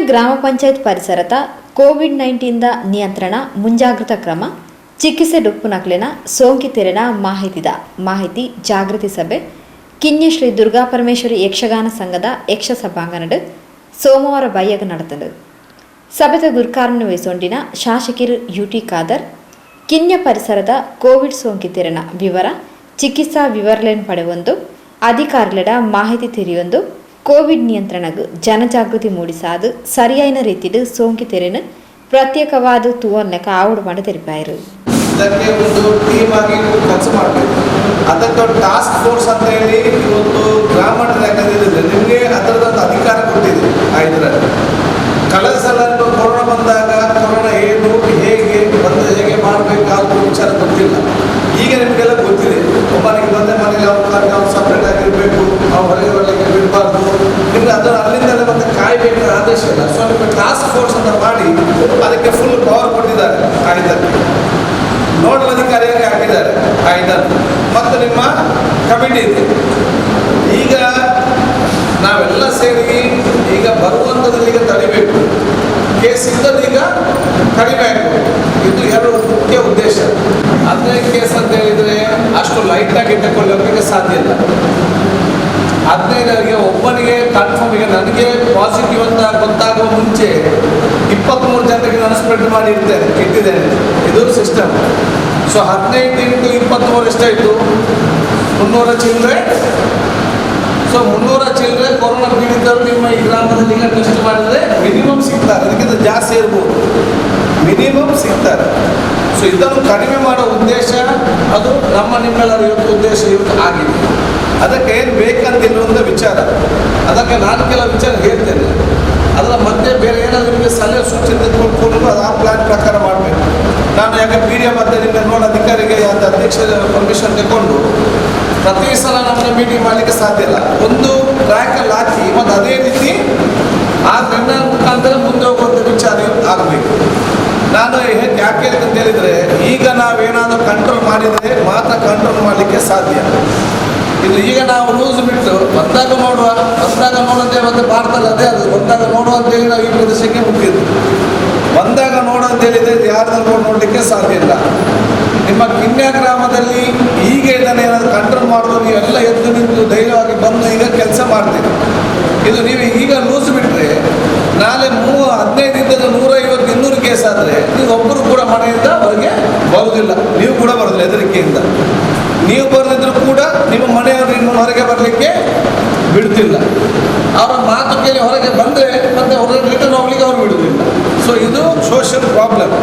ಗ್ರಾಮ ಪಂಚಾಯತ್ ಪರಿಸರದ ಕೋವಿಡ್-19 ನಿಯಂತ್ರಣ ಮುಂಜಾಗ್ರತಾ ಕ್ರಮ ಚಿಕಿತ್ಸೆ ಡುಪ್ಪುನಕ್ಲೆನ ಸೋಂಕಿತರೆನ ಮಾಹಿತಿ ಜಾಗೃತಿ ಸಭೆ ಕಿನ್ಯ ಶ್ರೀ ದುರ್ಗಾ ಪರಮೇಶ್ವರಿ ಯಕ್ಷಗಾನ ಸಂಘದ ಯಕ್ಷ ಸಭಾಂಗಣಡ್ ಸೋಮವಾರ ಬಯ್ಯಗ ನಡೆತದು. ಸಭೆದ ಗುರುಕಾರಣ ವಹಿಸೊಂಡಿನ ಶಾಸಕರು ಯುಟಿ ಖಾದರ್ ಕಿನ್ಯ ಪರಿಸರದ ಕೋವಿಡ್ ಸೋಂಕಿತರೆನ ವಿವರ ಚಿಕಿತ್ಸಾ ವಿವರಗಳನ್ನು ಪಡೆಯೊಂದು ಅಧಿಕಾರಿಗಳ ಮಾಹಿತಿ ತಿಳಿಯೊಂದು ಕೋವಿಡ್ ನಿಯಂತ್ರಣಕ್ಕೆ ಜನಜಾಗೃತಿ ಮೂಡಿಸಾದು ಸರಿಯಾದ ರೀತಿಯಲ್ಲಿ ಸೋಂಕಿತರನ್ನು ಪ್ರತ್ಯೇಕವಾದ ತೂವನ್ನೆಕ್ಕ ಆವಡು ಮಾಡಿ ತೆರಪಾಯಿರು. ಇದಕ್ಕೆ ಒಂದು ಟೀಮ್ ಆಗಿ ಕೆಲಸ ಮಾಡಬೇಕು. ಅದಕ್ಕೆ ಟಾಸ್ಕ್ ಫೋರ್ಸ್ ಅಂತ ಹೇಳಿ ಇವತ್ತು ಗ್ರಾಮ ಮಟ್ಟದಲ್ಲಿ ನಿಮಗೆ ಅದರದ್ದು ಅಧಿಕಾರ ಕೊಟ್ಟಿದೆ. ಇದರಲ್ಲಿ ಕಳೆದ ಸಲ ಕೊರೋನಾ ಬಂದಾಗ ಕೊರೋನಾ ಏನು ಹೇಗೆ ಬಂದು ಹೇಗೆ ಮಾಡಬೇಕಾದ ವಿಚಾರ ಗೊತ್ತಿಲ್ಲ. ಈಗ ನಿಮಗೆಲ್ಲ ಗೊತ್ತಿದೆ. ಒಬ್ಬನಿಗೆ ಬಂದೆ ಮನೆಗೆ ಅವ್ರು ಸಪ್ರೇಟ್ ಆಗಿರಬೇಕು, ಅವ್ರು ಹೊರಗೆ ಬರಲಿಕ್ಕೆ ಬಿಡಬಾರ್ದು. ನಿಮ್ಗೆ ಅದನ್ನು ಅಲ್ಲಿಂದಲೇ ಮತ್ತೆ ಕಾಯಬೇಕು ಆದೇಶ ಇಲ್ಲ. ಸೊ ನಿಮಗೆ ಟಾಸ್ಕ್ ಫೋರ್ಸ್ ಅಂತ ಮಾಡಿ ಅದಕ್ಕೆ ಫುಲ್ ಪವರ್ ಕೊಟ್ಟಿದ್ದಾರೆ. ಇದಕ್ಕೆ ನೋಡಲ್ ಅಧಿಕಾರಿಯಾಗಿ ಹಾಕಿದ್ದಾರೆ. ಇದನ್ನು ಮತ್ತು ನಿಮ್ಮ ಕಮಿಟಿ ಇದೆ. ಈಗ ನಾವೆಲ್ಲ ಸೇರಿ ಈಗ ಬರುವಂಥದ್ರಲ್ಲಿ ಈಗ ತಡಿಬೇಕು, ಕೇಸ್ ಇದ್ದದ್ದು ಈಗ ಕಡಿಮೆ ಆಗಬೇಕು. ಇದು ಎರಡು ಮುಖ್ಯ ಉದ್ದೇಶ. 15 ಕೇಸ್ ಅಂತ ಹೇಳಿದರೆ ಅಷ್ಟು ಲೈಟಾಗಿ ತಗೊಳ್ಳೋಕ್ಕೆ ಸಾಧ್ಯ ಇಲ್ಲ. 15 ಒಬ್ಬನಿಗೆ ಕನ್ಫರ್ಮ್, ಈಗ ನನಗೆ ಪಾಸಿಟಿವ್ ಅಂತ ಗೊತ್ತಾಗುವ ಮುಂಚೆ 23 ಜನರಿಗೆ ನಾನು ಸ್ಪ್ರೆಡ್ ಮಾಡಿ ಇಟ್ಟಿದ್ದೇನೆ. ಇದು ಸಿಸ್ಟಮ್. ಸೊ 15 × 23 ಎಷ್ಟಾಯಿತು? 300 ಚಿಲ್ಲರೆ. ಸೊ 300 ಚಿಲ್ಲರೆ ಕೊರೋನಾ ಪೀಡಿತರು ನಿಮ್ಮ ಈ ಗ್ರಾಮದಲ್ಲಿ ಈಗ ಟೆಸ್ಟ್ ಮಾಡಿದರೆ ಮಿನಿಮಮ್ ಸಿಗ್ತಾರೆ. ಅದಕ್ಕಿಂತ ಜಾಸ್ತಿ ಇರ್ಬೋದು, ಮಿನಿಮಮ್ ಸಿಗ್ತಾರೆ. ಸೊ ಇದನ್ನು ಕಡಿಮೆ ಮಾಡೋ ಉದ್ದೇಶ ಅದು ನಿಮ್ಮೆಲ್ಲರ ಇವತ್ತು ಉದ್ದೇಶ ಇವತ್ತು ಆಗಿದೆ. ಅದಕ್ಕೆ ಏನು ಬೇಕಂತಿರುವಂಥ ವಿಚಾರ, ಅದಕ್ಕೆ ನಾನು ಕೆಲವು ವಿಚಾರ ಹೇಳ್ತೇನೆ. ಅದರ ಮಧ್ಯೆ ಬೇರೆ ಏನಾದರೂ ನಿಮಗೆ ಸಲಹೆ ಸೂಚನೆ ತೆಗೆದುಕೊಂಡು ಅದು ಆ ಪ್ಲಾನ್ ಪ್ರಕಾರ ಮಾಡಬೇಕು. ನಾನು ಯಾಕೆ ಮೀಡಿಯಾ ಮಧ್ಯೆ ನಿಮಗೆ ನೋಡೋ ಅಧಿಕಾರಿಗೆ ಅದು ಅಧ್ಯಕ್ಷರ ಪರ್ಮಿಷನ್ ತಗೊಂಡು ಪ್ರತಿ ಸಲ ನಮ್ಮನ್ನ ಮೀಟಿಂಗ್ ಮಾಡಲಿಕ್ಕೆ ಸಾಧ್ಯ ಇಲ್ಲ. ಒಂದು ಟ್ರ್ಯಾಕಲ್ಲಿ ಹಾಕಿ ಮತ್ತು ಅದೇ ರೀತಿ ಆ ನಿರ್ಣಯ ಮುಖಾಂತರ ಮುಂದೆ ಹೋಗುವಂಥ ವಿಚಾರ ಆಗಬೇಕು. ನಾನು ಯಾಕೆ ಅಂತ ಹೇಳಿದರೆ, ಈಗ ನಾವೇನಾದರೂ ಕಂಟ್ರೋಲ್ ಮಾಡಿದರೆ ಮಾತ್ರ ಕಂಟ್ರೋಲ್ ಮಾಡಲಿಕ್ಕೆ ಸಾಧ್ಯ. ಇದು ಈಗ ನಾವು ರೂಲ್ಸ್ ಬಿಟ್ಟು ಬಂದಾಗ ನೋಡೋದೇ ಮತ್ತೆ ಭಾರತದಲ್ಲಿ ಅದೇ ಅದು ಬಂದಾಗ ನೋಡುವ ಅಂತೇಳಿ ನಾವು ಈ ಪ್ರದೇಶಕ್ಕೆ ಮುಟ್ಟಿದ್ದು. ಬಂದಾಗ ನೋಡು ಅಂತ ಹೇಳಿದರೆ ಯಾರನ್ನು ನೋಡಲಿಕ್ಕೆ ಸಾಧ್ಯ ಇಲ್ಲ. ನಿಮ್ಮ ಕಿನ್ಯ ಗ್ರಾಮದಲ್ಲಿ ಈಗ ಇದನ್ನು ಏನಾದರೂ ಕಂಟ್ರೋಲ್ ಮಾಡೋದು ನೀವೆಲ್ಲ ಎದ್ದು ನಿಂತು ಧೈರ್ಯವಾಗಿ ಬಂದು ಈಗ ಕೆಲಸ ಮಾಡ್ತೀರಿ. ಇದು ನೀವು ಈಗ ಲೂಸ್ ಬಿಟ್ಟರೆ ನಾಳೆ 15 ಇದ್ದದ್ದು 150 200 ಕೇಸ್ ಆದರೆ ನೀವು ಒಬ್ಬರು ಕೂಡ ಮನೆಯಿಂದ ಹೊರಗೆ ಬರುವುದಿಲ್ಲ. ನೀವು ಕೂಡ ಬರೋದಿಲ್ಲ ಹೆದರಿಕೆಯಿಂದ. ನೀವು ಬರದಿದ್ದರೂ ಕೂಡ ನಿಮ್ಮ ಮನೆಯವರು ಇನ್ನು ಹೊರಗೆ ಬರಲಿಕ್ಕೆ ಬಿಡ್ತಿಲ್ಲ. ಅವರ ಮಾತು ಕೇಳಿ ಹೊರಗೆ ಬಂದರೆ ಮತ್ತೆ ಹೊರಗೆ ರಿಟರ್ನ್ ಹೋಗ್ಲಿಕ್ಕೆ ಅವ್ರು ಬಿಡುವುದಿಲ್ಲ. ಸೊ ಇದು social problem.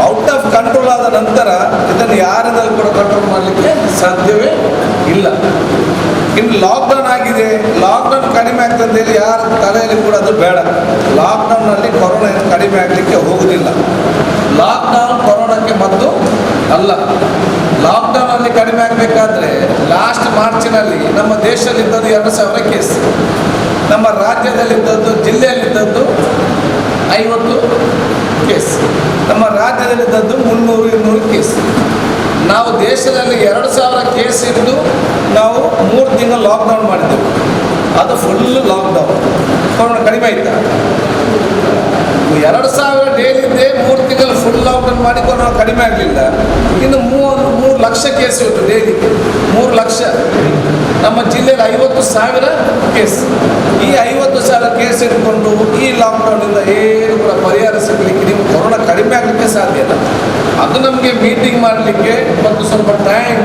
Out of control ಆದ ನಂತರ ಇದನ್ನು ಯಾರಿಂದಲೂ ಕೂಡ ಕಂಟ್ರೋಲ್ ಮಾಡಲಿಕ್ಕೆ ಸಾಧ್ಯವೇ ಇಲ್ಲ. ಇನ್ನು ಲಾಕ್ಡೌನ್ ಆಗಿದೆ, ಲಾಕ್ಡೌನ್ ಕಡಿಮೆ ಆಗ್ತದೆ ಹೇಳಿ ಯಾರ ತಲೆಯಲ್ಲಿ ಕೂಡ ಅದು ಬೇಡ. ಲಾಕ್ಡೌನ್ನಲ್ಲಿ ಕೊರೋನಾ ಕಡಿಮೆ ಆಗಲಿಕ್ಕೆ ಹೋಗುವುದಿಲ್ಲ. ಲಾಕ್ಡೌನ್ ಕೊರೋನಾಕ್ಕೆ ಮದ್ದು ಅಲ್ಲ. ಲಾಕ್ಡೌನಲ್ಲಿ ಕಡಿಮೆ ಆಗಬೇಕಾದ್ರೆ ಲಾಸ್ಟ್ ಮಾರ್ಚಿನಲ್ಲಿ ನಮ್ಮ ದೇಶದಲ್ಲಿದ್ದದ್ದು 2,000 ಕೇಸ್, ನಮ್ಮ ರಾಜ್ಯದಲ್ಲಿದ್ದದ್ದು ಜಿಲ್ಲೆಯಲ್ಲಿದ್ದದ್ದು 50 ಕೇಸ್, ನಮ್ಮ ರಾಜ್ಯದಲ್ಲಿದ್ದದ್ದು 300-200 ಕೇಸ್. ನಾವು ದೇಶದಲ್ಲಿ 2,000 ಕೇಸ್ ಇದ್ದು ನಾವು 3 ತಿಂಗಳು ಲಾಕ್ಡೌನ್ ಮಾಡಿದ್ದೆವು. ಅದು ಫುಲ್ ಲಾಕ್ಡೌನ್. ಕೊರೋನಾ ಕಡಿಮೆ ಆಯ್ತಾ? 2,000 ಡೇಲಿ ಇದ್ದೇ 3 ತಿಂಗಳು ಫುಲ್ ಲಾಕ್ಡೌನ್ ಮಾಡಿ ಕೊರೋನಾ ಕಡಿಮೆ ಆಗಲಿಲ್ಲ. ಇನ್ನು 3 ಲಕ್ಷ ಕೇಸ್ ಇತ್ತು ಡೈಲಿ, 3 ಲಕ್ಷ. ನಮ್ಮ ಜಿಲ್ಲೆಯಲ್ಲಿ 50,000 ಕೇಸ್. ಈ 50,000 ಕೇಸ್ ಇಟ್ಕೊಂಡು ಈ ಲಾಕ್ಡೌನಿಂದ ಏನು ಕೂಡ ಪರಿಹಾರ ಸಿಗಲಿಕ್ಕೆ, ನೀವು ಕೊರೋನಾ ಕಡಿಮೆ ಆಗಲಿಕ್ಕೆ ಸಾಧ್ಯ ಇಲ್ಲ. ಅದು ನಮಗೆ ಮೀಟಿಂಗ್ ಮಾಡಲಿಕ್ಕೆ ಮತ್ತು ಸ್ವಲ್ಪ ಟೈಮ್,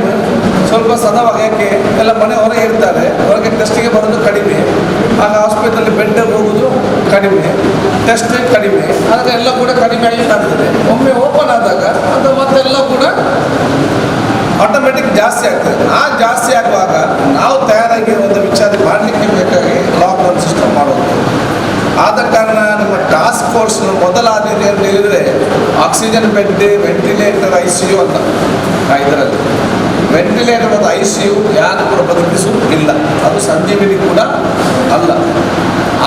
ಸ್ವಲ್ಪ ಸದವಾಗಿ, ಯಾಕೆ ಎಲ್ಲ ಮನೆ ಹೊರಗೆ ಇರ್ತಾರೆ, ಹೊರಗೆ ಟೆಸ್ಟಿಗೆ ಬರೋದು ಕಡಿಮೆ, ಆಗ ಹಾಸ್ಪಿಟಲ್ ಬೆಡ್ ಹೋಗೋದು ಕಡಿಮೆ, ಟೆಸ್ಟ್ ಕಡಿಮೆ, ಆಗ ಎಲ್ಲ ಕೂಡ ಕಡಿಮೆ ಆಗ್ತದೆ. ಒಮ್ಮೆ ಓಪನ್ ಆದಾಗ ಅದು ಮತ್ತೆಲ್ಲ ಕೂಡ ಆಟೋಮೆಟಿಕ್ ಜಾಸ್ತಿ ಆಗ್ತದೆ. ಆ ಜಾಸ್ತಿ ಆಗುವಾಗ ನಾವು ತಯಾರಾಗಿ ಒಂದು ವಿಚಾರ ಮಾಡಲಿಕ್ಕೆ ಬೇಕಾಗಿ ಲಾಕ್ಡೌನ್ ಸಿಸ್ಟಮ್ ಮಾಡೋದು. ಆದ ಕಾರಣ ನಮ್ಮ ಟಾಸ್ಕ್ ಫೋರ್ಸ್ ಮೊದಲ ಆದ್ಯತೆ ಅಂತ ಹೇಳಿದರೆ ಆಕ್ಸಿಜನ್ ಬೆಡ್, ವೆಂಟಿಲೇಟರ್, ICU ಅಂತ. ಇದರಲ್ಲಿ ವೆಂಟಿಲೇಟರ್ ಮತ್ತು ICU ಯಾರು ಕೂಡ ಬದುಕಿಸುವುದಿಲ್ಲ. ಅದು ಸಂಜೀವಿನಿ ಕೂಡ ಅಲ್ಲ.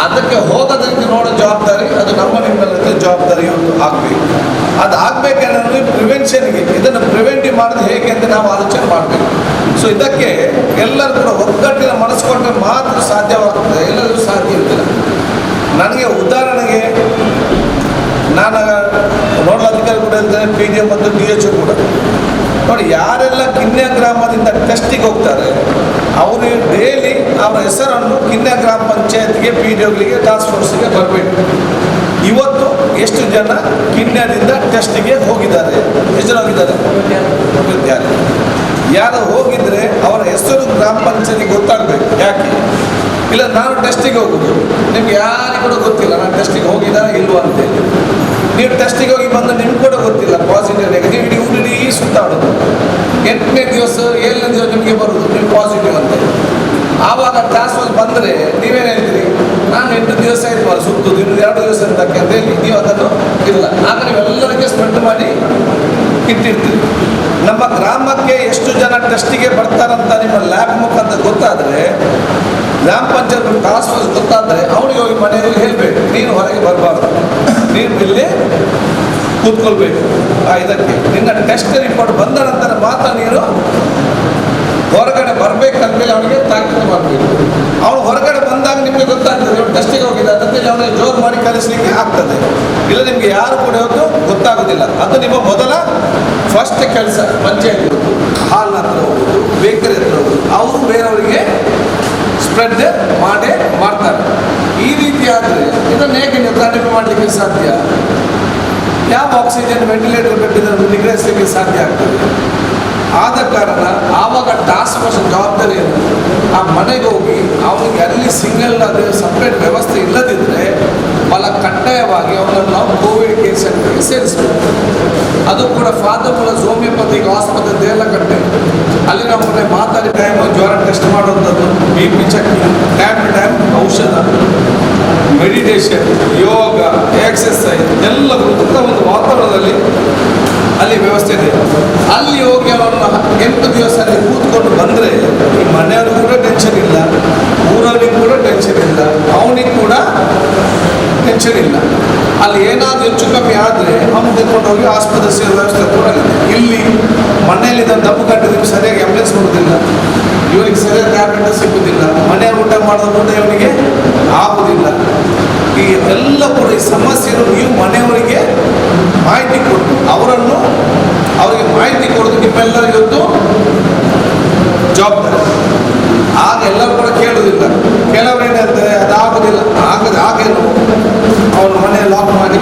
ಅದಕ್ಕೆ ಹೋಗೋದಕ್ಕೆ ನೋಡೋ ಜವಾಬ್ದಾರಿ ಅದು ನಿಮ್ಮೆಲ್ಲರ ಜವಾಬ್ದಾರಿ ಇವತ್ತು ಆಗಬೇಕು. ಅದು ಆಗಬೇಕಂದ್ರೆ ಪ್ರಿವೆನ್ಷನ್ಗೆ, ಇದನ್ನು ಪ್ರಿವೆಂಟಿವ್ ಮಾಡೋದು ಹೇಗೆ ಅಂತ ನಾವು ಆಲೋಚನೆ ಮಾಡಬೇಕು. ಸೊ ಇದಕ್ಕೆ ಎಲ್ಲರೂ ಕೂಡ ಒಗ್ಗಟ್ಟಿನ ಮನಸ್ಸು ಕೊಟ್ಟರೆ ಮಾತ್ರ ಸಾಧ್ಯವಾಗ್ತದೆ, ಎಲ್ಲರೂ ಸಾಧ್ಯ ಇರ್ತಿಲ್ಲ. ನನಗೆ ಉದಾಹರಣೆಗೆ ಉದಾಹರಣೆಗೆ ನಾನು ನೋಡಲ್ ಅಧಿಕಾರಿ ಕೂಡ ಹೇಳ್ತೇನೆ, PDM ಮತ್ತು DHO ಕೂಡ ನೋಡಿ, ಯಾರೆಲ್ಲ ಕಿನ್ಯ ಗ್ರಾಮದಿಂದ ಟೆಸ್ಟಿಗೆ ಹೋಗ್ತಾರೆ ಅವರು ಡೈಲಿ ಅವರ ಹೆಸರನ್ನು ಕಿನ್ಯ ಗ್ರಾಮ ಪಂಚಾಯತ್ಗೆ, PDOಗಳಿಗೆ, ಟಾಸ್ಕ್ ಫೋರ್ಸ್ಗೆ ಬರಬೇಕು. ಇವತ್ತು ಎಷ್ಟು ಜನ ಕಿನ್ಯದಿಂದ ಟೆಸ್ಟಿಗೆ ಹೋಗಿದ್ದಾರೆ? ಎಷ್ಟು ಜನ ಹೋಗಿದ್ದಾರೆ? ಯಾರು ಹೋಗಿದ್ರೆ ಅವರ ಹೆಸರು ಗ್ರಾಮ ಪಂಚಾಯತಿಗೆ ಗೊತ್ತಾಗಬೇಕು. ಯಾಕೆ? ಇಲ್ಲ ನಾನು ಟೆಸ್ಟಿಗೆ ಹೋಗುದು, ನಿಮ್ಗೆ ಯಾರಿಗೂ ಕೂಡ ಗೊತ್ತಿಲ್ಲ ನಾನು ಟೆಸ್ಟಿಗೆ ಹೋಗಿದ್ದಾನೆ ಇಲ್ವಾ ಅಂತೇಳಿ. ನೀವು ಟೆಸ್ಟಿಗೆ ಹೋಗಿ ಬಂದು ನಿಮ್ಗೆ ಕೂಡ ಗೊತ್ತಿಲ್ಲ ಪಾಸಿಟಿವ್ ನೆಗೆಟಿವ್, ಇಡೀ ಊರಿಡೀ ಸುತ್ತಾಡೋದು. 8ನೇ ದಿವಸ 7ನೇ ದಿವಸ ನಿಮಗೆ ಬರೋದು ನೀವು ಪಾಸಿಟಿವ್ ಅಂತ. ಆವಾಗ ಟಾಸ್ಕ್ ಫೋರ್ಸ್ ಬಂದರೆ ನೀವೇನು ಹೇಳ್ತೀರಿ? ನಾನು 8 ದಿವಸ ಆಯ್ತು ಸುತ್ತುದು, ಇನ್ನು 2 ದಿವಸ ಅಂತಕ್ಕೆ ಅಂತ ಹೇಳಿ ನೀವು ಅದನ್ನು ಇಲ್ಲ. ಆಗ ನೀವೆಲ್ಲರಿಗೆ ಸ್ಪ್ರೆಡ್ ಮಾಡಿ ಇಟ್ಟಿರ್ತೀರಿ. ನಮ್ಮ ಗ್ರಾಮಕ್ಕೆ ಎಷ್ಟು ಜನ ಟೆಸ್ಟಿಗೆ ಬರ್ತಾರಂತ ನಿಮ್ಮ ಲ್ಯಾಬ್ ಮುಖಾಂತರ ಗೊತ್ತಾದರೆ, ಗ್ರಾಮ ಪಂಚಾಯತ್ ಟಾಸ್ಕ್ ಫೋರ್ಸ್ ಗೊತ್ತಾದರೆ ಅವನಿಗೆ ಹೋಗಿ ಮನೆಯಲ್ಲಿ ಹೇಳಬೇಕು, ನೀನು ಹೊರಗೆ ಬರಬಾರ್ದು, ನೀನು ಇಲ್ಲಿ ಕೂತ್ಕೊಳ್ಬೇಕು. ಇದಕ್ಕೆ ನಿನ್ನ ಟೆಸ್ಟ್ ರಿಪೋರ್ಟ್ ಬಂದ ನಂತರ ಮಾತ್ರ ನೀನು ಹೊರಗಡೆ ಬರಬೇಕಂತೇಳಿ ಅವನಿಗೆ ತಾಕೀತು ಮಾಡಬೇಕು. ಅವನು ಹೊರಗಡೆ ಬಂದಾಗ ನಿಮಗೆ ಗೊತ್ತಾಗ್ತದೆ ಇವನು ಟೆಸ್ಟಿಗೆ ಹೋಗಿದ್ದ ಅಂತೇಳಿ ಅವನಿಗೆ ಜೋರು ಮಾಡಿ ಕಲಿಸಲಿಕ್ಕೆ ಆಗ್ತದೆ. ಇಲ್ಲ ನಿಮಗೆ ಯಾರು ಕೂಡ ಇವತ್ತು ಗೊತ್ತಾಗೋದಿಲ್ಲ. ಅದು ನಿಮ್ಮ ಮೊದಲ ಫಸ್ಟ್ ಕೆಲಸ. ಪಂಚಾಯತ್ ಹಾಲ್ನ ಹತ್ರ ಹೋಗುದು, ಬೇಕರಿ ಹತ್ರ ಹೋಗುದು, ಅವರು ಬೇರೆಯವರಿಗೆ ಸ್ಪ್ರೆಡ್ ಮಾಡ್ತಾರೆ. ಈ ರೀತಿ ಆದರೆ ಇದನ್ನು ಹೇಗೆ ನೀವು ಕಡಿಮೆ ಮಾಡಲಿಕ್ಕೆ ಸಾಧ್ಯ? ಯಾವ ಆಕ್ಸಿಜನ್ ವೆಂಟಿಲೇಟರ್ ಬೆಡ್ ನಿಗ್ರಹಿಸಲಿಕ್ಕೆ ಸಾಧ್ಯ ಆಗ್ತದೆ? ಆದ ಕಾರಣ ಆವಾಗ ಟಾಸ್ಕ್ ಫೋರ್ಸ್ ಜವಾಬ್ದಾರಿ ಏನು? ಆ ಮನೆಗೆ ಹೋಗಿ ಅವನಿಗೆ ಅಲ್ಲಿ ಸಿಂಗಲ್ ಅದು ಸಪ್ರೇಟ್ ವ್ಯವಸ್ಥೆ ಇಲ್ಲದಿದ್ದರೆ ಬಹಳ ಕಡ್ಡಾಯವಾಗಿ ಅವನನ್ನು ನಾವು ಕೋವಿಡ್ ಕೇರ್ ಸೆಂಟರ್ಗೆ ಸೇರಿಸಬೇಕು. ಅದು ಕೂಡ ಫಾದರ್ ಪ್ಲಸ್ ಹೋಮಿಯೋಪತಿಗೆ ಆಸ್ಪತ್ರೆ ದೇಲಕಟ್ಟೆ, ಅಲ್ಲಿ ನಾವು ಮೊನ್ನೆ ಮಾತಾಡಿ ಟೈಮ್ ಜ್ವರ ಟೆಸ್ಟ್ ಮಾಡುವಂಥದ್ದು, BP check, time to time ಔಷಧ, ಮೆಡಿಟೇಷನ್, ಯೋಗ, ಎಕ್ಸರ್ಸೈಸ್ ಎಲ್ಲ ಒಂದು ವಾತಾವರಣದಲ್ಲಿ ಅಲ್ಲಿ ವ್ಯವಸ್ಥೆ ಇದೆ. ಅಲ್ಲಿ ಹೋಗಿ ಅವನು 8 ದಿವಸ ಅಲ್ಲಿ ಕೂತ್ಕೊಂಡು ಬಂದರೆ ಈ ಮನೆಯವ್ರಿಗೂ ಕೂಡ ಟೆನ್ಷನ್ ಇಲ್ಲ, ಊರವ್ರಿಗೆ ಕೂಡ ಟೆನ್ಷನ್ ಇಲ್ಲ, ಅವನಿಗೆ ಕೂಡ ಟೆನ್ಷನ್ ಇಲ್ಲ. ಅಲ್ಲಿ ಏನಾದರೂ ಹೆಚ್ಚು ಕಮ್ಮಿ ಆದರೆ ಅವನು ತೆಗೆದುಕೊಂಡು ಹೋಗಿ ಆಸ್ಪತ್ರೆ ಸೇರೋ ವ್ಯವಸ್ಥೆ ಕೂಡ ಇದೆ. ಇಲ್ಲಿ ಮನೆಯಲ್ಲಿ ದಪ್ಪು ಕಟ್ಟಿದ್ರೆ ಸರಿಯಾಗಿ ಆಂಬುಲೆನ್ಸ್ ಕೊಡೋದಿಲ್ಲ, ಇವರಿಗೆ ಸರಿಯಾದ ಟ್ಯಾಬ್ಲೆಟ್ ಸಿಗೋದಿಲ್ಲ, ಮನೆ ಊಟ ಮಾಡೋದು ಕೂಡ ಇವನಿಗೆ ಆಗುವುದಿಲ್ಲ. ಈ ಎಲ್ಲ ಕೂಡ ಈ ಸಮಸ್ಯೆಯನ್ನು ನೀವು ಮನೆಯವರಿಗೆ ಮಾಹಿತಿ ಕೊಟ್ಟು ಅವರಿಗೆ ಮಾಹಿತಿ ಕೊಡೋದು ನಿಮ್ಮೆಲ್ಲರಿಗೂ ಜವಾಬ್ದಾರಿ. ಆಗ ಎಲ್ಲರೂ ಕೂಡ ಕೇಳೋದಿಲ್ಲ. ಕೆಲವರು ಏನು ಹೇಳ್ತಾರೆ, ಅದಾಗೋದಿಲ್ಲ, ಆಗೇನು ಅವನ ಮನೆ ಲಾಕ್ ಮಾಡಿ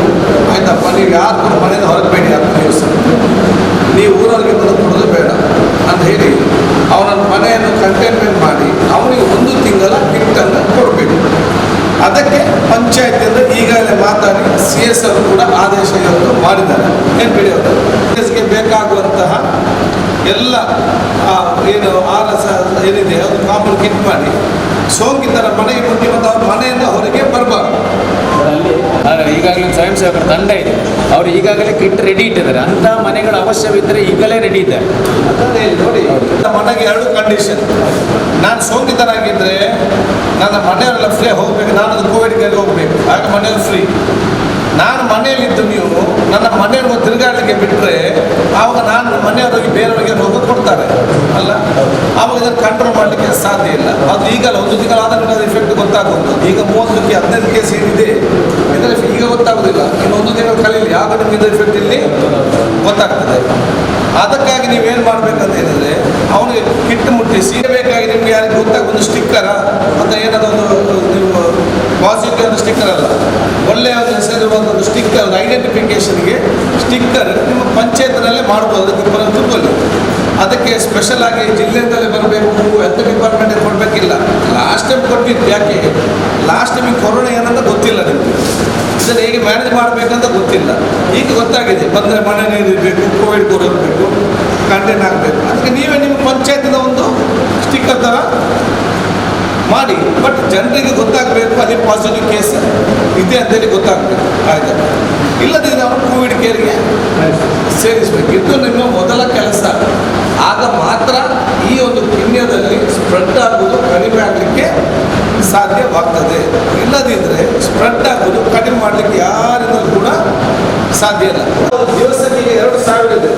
ಆಯ್ತಪ್ಪ, ನೀವು ಯಾರು ಕೂಡ ಮನೆಯಿಂದ ಹೊರಗಬೇಡಿ 10 ದಿವಸ, ನೀವು ಊರವರಿಗೆ ಬಂದು ಕೊಡೋದು ಬೇಡ ಅಂತ ಹೇಳಿ ಅವನನ್ನು ಮನೆಯನ್ನು ಕಂಟೈನ್ಮೆಂಟ್ ಮಾಡಿ ಅವನಿಗೆ 1 ತಿಂಗಳ ಕಿಟ್ಟನ್ನು ಕೊಡಬೇಕು. ಅದಕ್ಕೆ ಪಂಚಾಯತಿಯಿಂದ ಈಗಾಗಲೇ ಮಾತಾಡಿ CS ಅವರು ಕೂಡ ಆದೇಶ ಮಾಡಿದ್ದಾರೆ. ಏನು ಬೆಳೆಯೋದು CSಗೆ ಬೇಕಾಗುವಂತಹ ಎಲ್ಲ ಏನು RS ಏನಿದೆ ಅದು ಕಾಮನ್ ಕಿಟ್ ಮಾಡಿ ಸೋಂಕಿತರ ಮನೆಗೆ ಬಂದು ಮತ್ತು ಅವ್ರ ಮನೆಯಿಂದ ಹೊರಗೆ ಬರಬಾರ್ದು. ಈಗಾಗಲೇ ಸ್ವಯಂ ಸೇವಕರ ತಂಡ ಇದೆ, ಅವರು ಈಗಾಗಲೇ ಕಿಟ್ ರೆಡಿ ಇಟ್ಟಿದ್ದಾರೆ. ಅಂಥ ಮನೆಗಳ ಅವಶ್ಯವಿದ್ದರೆ ಈಗಲೇ ರೆಡಿ ಇದ್ದಾರೆ. ಅದನ್ನೇ ನೋಡಿ, ಮನೆಗೆ 2 ಕಂಡೀಷನ್. ನಾನು ಸೋಂಕಿತನಾಗಿದ್ದರೆ ನನ್ನ ಮನೆಯವರೆಲ್ಲ ಫ್ರೀ ಹೋಗಬೇಕು, ನಾನು ಅದು ಕೋವಿಡ್ ಕೇರ್ ಹೋಗಬೇಕು, ಆಗ ಮನೆಯಲ್ಲಿ ಫ್ರೀ. ನಾನು ಮನೆಯಲ್ಲಿದ್ದು ನೀವು ನನ್ನ ಮನೆಯವ್ರಿಗೆ ತಿರುಗಾಡಲಿಕ್ಕೆ ಬಿಟ್ಟರೆ ಆವಾಗ ನಾನು ಮನೆಯವರಿಗೆ ಬೇರೆಯವರಿಗೆ ರೋಗ ಕೊಡ್ತಾರೆ ಅಲ್ಲ, ಆವಾಗ ಇದನ್ನು ಕಂಟ್ರೋಲ್ ಮಾಡಲಿಕ್ಕೆ ಸಾಧ್ಯ ಇಲ್ಲ. ಅದು ಈಗಲ್ಲ, 1 ತಿಂಗಳಾದ ಮೇಲೆ ಅದು ಇಫೆಕ್ಟ್ ಗೊತ್ತಾಗೋದು. ಈಗ 30ಕ್ಕೆ 15 ಕೇಸ್ ಏನಿದೆ ಇದರ ಈಗ ಗೊತ್ತಾಗೋದಿಲ್ಲ, ಇನ್ನು 1 ತಿಂಗಳು ಕಲೀಲಿ, ಆಗ ನಿಮಗೆ ಇದರ ಇಫೆಕ್ಟ್ ಇಲ್ಲಿ ಗೊತ್ತಾಗ್ತದೆ. ಅದಕ್ಕಾಗಿ ನೀವೇನು ಮಾಡಬೇಕಂತ ಹೇಳಿದರೆ ಅವನಿಗೆ ಕಿಟ್ ಮುಟ್ಟಿಸಿ ಬೇಕಾಗಿ ನಿಮ್ಗೆ ಯಾರಿಗೆ ಗೊತ್ತಾಗ ಒಂದು ಸ್ಟಿಕ್ಕರ ಅಂತ ಏನಾದರೂ ನೀವು ಪಾಸಿಟಿವ್ ಒಂದು ಸ್ಟಿಕ್ಕರ್ ಅಲ್ಲ, ಒಳ್ಳೆಯ ಒಂದು ಹೆಸರಿರುವಂಥದ್ದು ಸ್ಟಿಕ್ಕರ್, ಐಡೆಂಟಿಫಿಕೇಷನ್ಗೆ ಸ್ಟಿಕ್ಕರ್ ನಿಮ್ಮ ಪಂಚಾಯತ್ನಲ್ಲೇ ಮಾಡ್ಬೋದು. ಅದಕ್ಕೆ ತುಂಬಲಿ ಅದಕ್ಕೆ ಸ್ಪೆಷಲ್ ಆಗಿ ಜಿಲ್ಲೆಯಿಂದಲೇ ಬರಬೇಕು, ಹೆಲ್ತ್ ಡಿಪಾರ್ಟ್ಮೆಂಟಿಗೆ ಕೊಡಬೇಕಿಲ್ಲ. ಲಾಸ್ಟ್ ಟೈಮ್ ಕೊಟ್ಟಿದ್ದು ಯಾಕೆ? ಲಾಸ್ಟ್ ಟೈಮಿಗೆ ಕೊರೋನಾ ಏನಂತ ಗೊತ್ತಿಲ್ಲ ನಿಮಗೆ, ಇದನ್ನು ಹೇಗೆ ಮ್ಯಾನೇಜ್ ಮಾಡಬೇಕಂತ ಗೊತ್ತಿಲ್ಲ. ಈಗ ಗೊತ್ತಾಗಿದೆ, ಬಂದರೆ ಮನೆ ನೀರು ಇರಬೇಕು, ಕೋವಿಡ್ ಕೂಡ ಇರಬೇಕು, ಕಂಟೈನ್ ಆಗಬೇಕು. ಅದಕ್ಕೆ ನೀವೇ ನಿಮ್ಮ ಪಂಚಾಯತಿನ ಒಂದು ಸ್ಟಿಕ್ಕರ್ ಥರ ಮಾಡಿ, ಬಟ್ ಜನರಿಗೆ ಗೊತ್ತಾಗಬೇಕು ಅಲ್ಲಿ ಪಾಸಿಟಿವ್ ಕೇಸ್ ಇದೆ ಅಂತೇಳಿ ಗೊತ್ತಾಗಬೇಕು. ಆಯಿತು, ಇಲ್ಲದಿದ್ದರೆ ಅವನು ಕೋವಿಡ್ ಕೇರ್ಗೆ ಸೇರಿಸಬೇಕು. ಇದು ನಿಮ್ಮ ಮೊದಲ ಕೆಲಸ. ಆಗ ಮಾತ್ರ ಈ ಒಂದು ಕಿಣ್ಯದಲ್ಲಿ ಸ್ಪ್ರೆಡ್ ಆಗುವುದು ಕಡಿಮೆ ಆಗಲಿಕ್ಕೆ ಸಾಧ್ಯವಾಗ್ತದೆ. ಇಲ್ಲದಿದ್ದರೆ ಸ್ಪ್ರೆಡ್ ಆಗುವುದು ಕಡಿಮೆ ಮಾಡಲಿಕ್ಕೆ ಯಾರಿಂದಲೂ ಕೂಡ ಸಾಧ್ಯ ಇಲ್ಲ. ದಿವಸಕ್ಕೆ 2,000 ಇದೆ,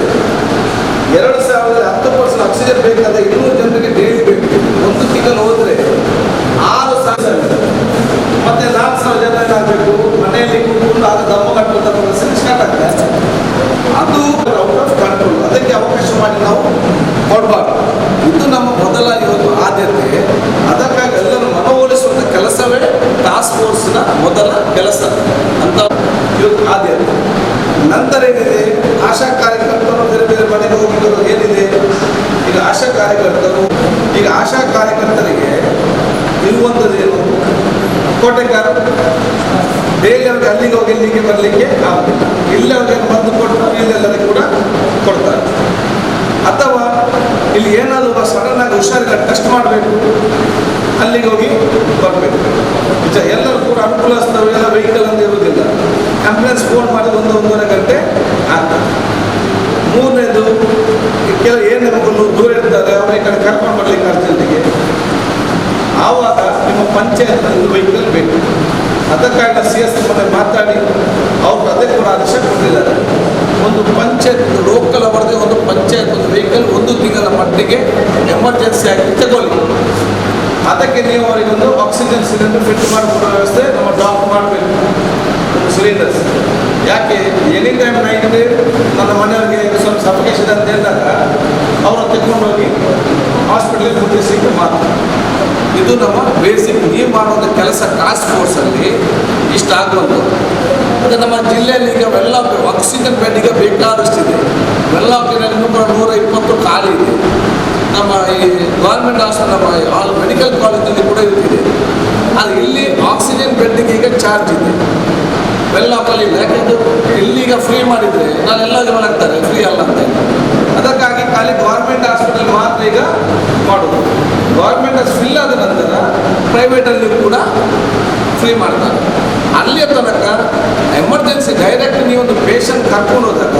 2,000 10% ಆಕ್ಸಿಜನ್ ಬೇಕಾದರೆ 200 ಜನರಿಗೆ ಡೈಲಿ ಬೇಕು. 1 ತಿಂಗಳು ಹೋದರೆ 6,000 ಮತ್ತೆ 4,000 ಜನ ಏನಾಗಬೇಕು, ಮನೆಯಲ್ಲಿ ಕೆಲಸ ಅಂತ ಇವತ್ತು ಆದ್ಯತೆ. ನಂತರ ಏನಿದೆ, ಆಶಾ ಕಾರ್ಯಕರ್ತರು ಬೇರೆ ಬೇರೆ ಮನೆಗೆ ಹೋಗಿದ್ದು ಏನಿದೆ, ಈಗ ಆಶಾ ಕಾರ್ಯಕರ್ತರಿಗೆ ಇರುವಂಥದ್ದೇನು, ಕೋಟೆಗಾರ ಡೈಲಿ ಅವ್ರಿಗೆ ಅಲ್ಲಿಗೆ ಹೋಗಿ ಇಲ್ಲಿಗೆ ಬರಲಿಕ್ಕೆ ಆಗುದಿಲ್ಲ. ಇಲ್ಲಿ ಅವ್ರಿಗೆ ಮದ್ದು ಕೊಟ್ಟು ಇಲ್ಲೆಲ್ಲರಿಗೂ ಕೂಡ ಕೊಡ್ತಾರೆ. ಅಥವಾ ಇಲ್ಲಿ ಏನಾದರೂ ಸಡನ್ ಆಗಿ ಹುಷಾರಿಲ್ಲ ಟೆಸ್ಟ್ ಮಾಡಬೇಕು, ಅಲ್ಲಿಗೆ ಹೋಗಿ ಬರಬೇಕು. ನಿಜ ಎಲ್ಲರೂ ಕೂಡ ಅನುಕೂಲಸ್ಥರು, ಎಲ್ಲ ವೆಹಿಕಲ್ ಅಂತ ಇರುವುದಿಲ್ಲ. ಆಂಬ್ಯುಲೆನ್ಸ್ ಫೋನ್ ಮಾಡಿ ಒಂದೂವರೆ ಗಂಟೆ ಆಗ್ತದೆ. ಮೂರನೇದು, ಕೆಲವು ಏನು ಮಕ್ಕಳು ದೂರ ಇರ್ತಾರೆ, ಅವ್ರ ಈ ಕಡೆ ಕರ್ಕೊಂಡು ಬರ್ಲಿಕ್ಕೆ ಅರ್ಜೆಂಟಿಗೆ, ಆವಾಗ ನಿಮ್ಮ ಪಂಚಾಯತ್ನಲ್ಲಿ ವೆಹಿಕಲ್ ಬೇಕು. ಅದಕ್ಕಾಗಿ CS ಮನೆ ಮಾತಾಡಿ ಅವ್ರು ಅದೇ ಕೂಡ ಆದೇಶ ಕೊಟ್ಟಿದ್ದಾರೆ. ಒಂದು ಪಂಚಾಯತ್ ಲೋಕಲ್ ಅವರದೇ ಒಂದು ಪಂಚಾಯತ್ ಒಂದು ವೆಹಿಕಲ್ 1 ತಿಂಗಳ ಮಟ್ಟಿಗೆ ಎಮರ್ಜೆನ್ಸಿ ಆಗಿ ತಗೊಳ್ಳಿ. ಅದಕ್ಕೆ ನೀವು ಅವರಿಗೆ ಒಂದು ಆಕ್ಸಿಜನ್ ಸಿಲಿಂಡರ್ ಫಿಟ್ ಮಾಡಿಕೊಡೋ ವ್ಯವಸ್ಥೆ ನಮ್ಮ ಡಾಕ್ ಮಾಡಬೇಕು. ಒಂದು ಸಿಲಿಂಡರ್ಸ್ ಯಾಕೆ ಎನಿ ಟೈಮ್ ನೈಟ್ ನನ್ನ ಮನೆಯವರಿಗೆ ಸ್ವಲ್ಪ ಸಫಿಕೇಶನ್ ಅಂತ ಹೇಳಿದಾಗ ಅವರು ತೆಗೆದುಕೊಂಡು ಹೋಗಿ ಹಾಸ್ಪಿಟಲಿಗೆ ಮುಟ್ಟಿಸಲಿಕ್ಕೆ ಮಾತ್ರ. ಇದು ನಮ್ಮ ಬೇಸಿಕ್ ನೀವು ಮಾಡುವಂಥ ಕೆಲಸ. ಟಾಸ್ಕ್ ಫೋರ್ಸಲ್ಲಿ ಇಷ್ಟ ಆಗುವಂಥದ್ದು. ಮತ್ತು ನಮ್ಮ ಜಿಲ್ಲೆಯಲ್ಲಿ ಈಗ ವೆಲ್ಲಾಕ್ ಆಕ್ಸಿಜನ್ ಬೆಡ್ ಈಗ ಬೇಕಾದಷ್ಟಿದೆ. ವೆಲ್ಲಾಕಿನಲ್ಲಿ 120 ಖಾಲಿ ಇದೆ. ನಮ್ಮ ಈ ಗೌರ್ಮೆಂಟ್ ಹಾಸ್ಪಿಟಲ್, ನಮ್ಮ ಮೆಡಿಕಲ್ ಕಾಲೇಜಲ್ಲಿ ಕೂಡ ಇರ್ತಿದೆ. ಅದು ಇಲ್ಲಿ ಆಕ್ಸಿಜನ್ ಬೆಡ್ಗೆ ಈಗ ಚಾರ್ಜ್ ಇದೆ, ವೆಲ್ಲಾಕಲ್ಲಿ ಇಲ್ಲ. ಯಾಕೆಂದ್ರೆ ಇಲ್ಲಿಗ ಫ್ರೀ ಮಾಡಿದರೆ ನಾನು ಎಲ್ಲರಿಗೂ ಆಗ್ತಾರೆ, ಫ್ರೀ ಅಲ್ಲ ಅಂತ. ಅದಕ್ಕಾಗಿ ಖಾಲಿ ಗೌರ್ಮೆಂಟ್ ಹಾಸ್ಪಿಟಲ್ ಮಾತ್ರ ಈಗ ಮಾಡೋದು. ಗೌರ್ಮೆಂಟ್ ಫಿಲ್ ಆದ ನಂತರ ಪ್ರೈವೇಟಲ್ಲಿ ಕೂಡ ಫ್ರೀ ಮಾಡ್ತಾರೆ. ಅಲ್ಲಿಯ ತನಕ ಎಮರ್ಜೆನ್ಸಿ ಡೈರೆಕ್ಟ್ ನೀವೊಂದು ಪೇಷಂಟ್ ಕರ್ಕೊಂಡು ಹೋದಾಗ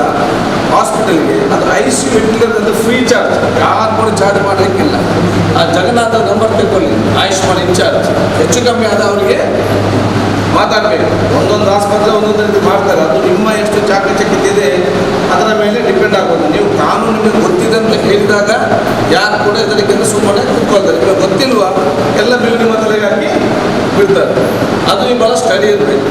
ಹಾಸ್ಪಿಟಲ್ಗೆ ಅದು ICU ವೆಂಟಿಲೇಟರ್ ಅದು ಫ್ರೀ ಚಾರ್ಜ್, ಯಾರು ಕೂಡ ಚಾರ್ಜ್ ಮಾಡಲಿಕ್ಕಿಲ್ಲ. ಆ ಜಗನ್ನಾಥ ನಂಬರ್ ತಗೊಳ್ಳಿ, ಆಯುಷ್ಮಾನ್ ಇನ್ಚಾರ್ಜ್. ಹೆಚ್ಚು ಕಮ್ಮಿ ಆದ ಅವರಿಗೆ ಮಾತಾಡಬೇಕು. ಒಂದೊಂದು ಆಸ್ಪತ್ರೆ ಒಂದೊಂದು ರೀತಿ ಮಾಡ್ತಾರೆ. ಅದು ನಿಮ್ಮ ಎಷ್ಟು ಚಾಕಚಕ್ಯತೆ ಅದರ ಮೇಲೆ ಡಿಪೆಂಡ್ ಆಗೋದು. ನೀವು ಕಾನೂನು ನಿಮಗೆ ಗೊತ್ತಿದೆ ಅಂತ ಹೇಳಿದಾಗ ಯಾರು ಕೂಡ ಇದಕ್ಕೆ ಸುಮ್ಮನೆ ಕೂತ್ಕೊಳ್ತಾರೆ. ನಿಮಗೆ ಗೊತ್ತಿಲ್ವಾ ಎಲ್ಲ ಬಿಲ್ ನಿಮ್ಮ ತಲೆಗೆ ಹಾಕಿ ಬಿಡ್ತಾರೆ. ಅದು ನೀವು ಭಾಳ ಸ್ಟಡಿ ಇರಬೇಕು.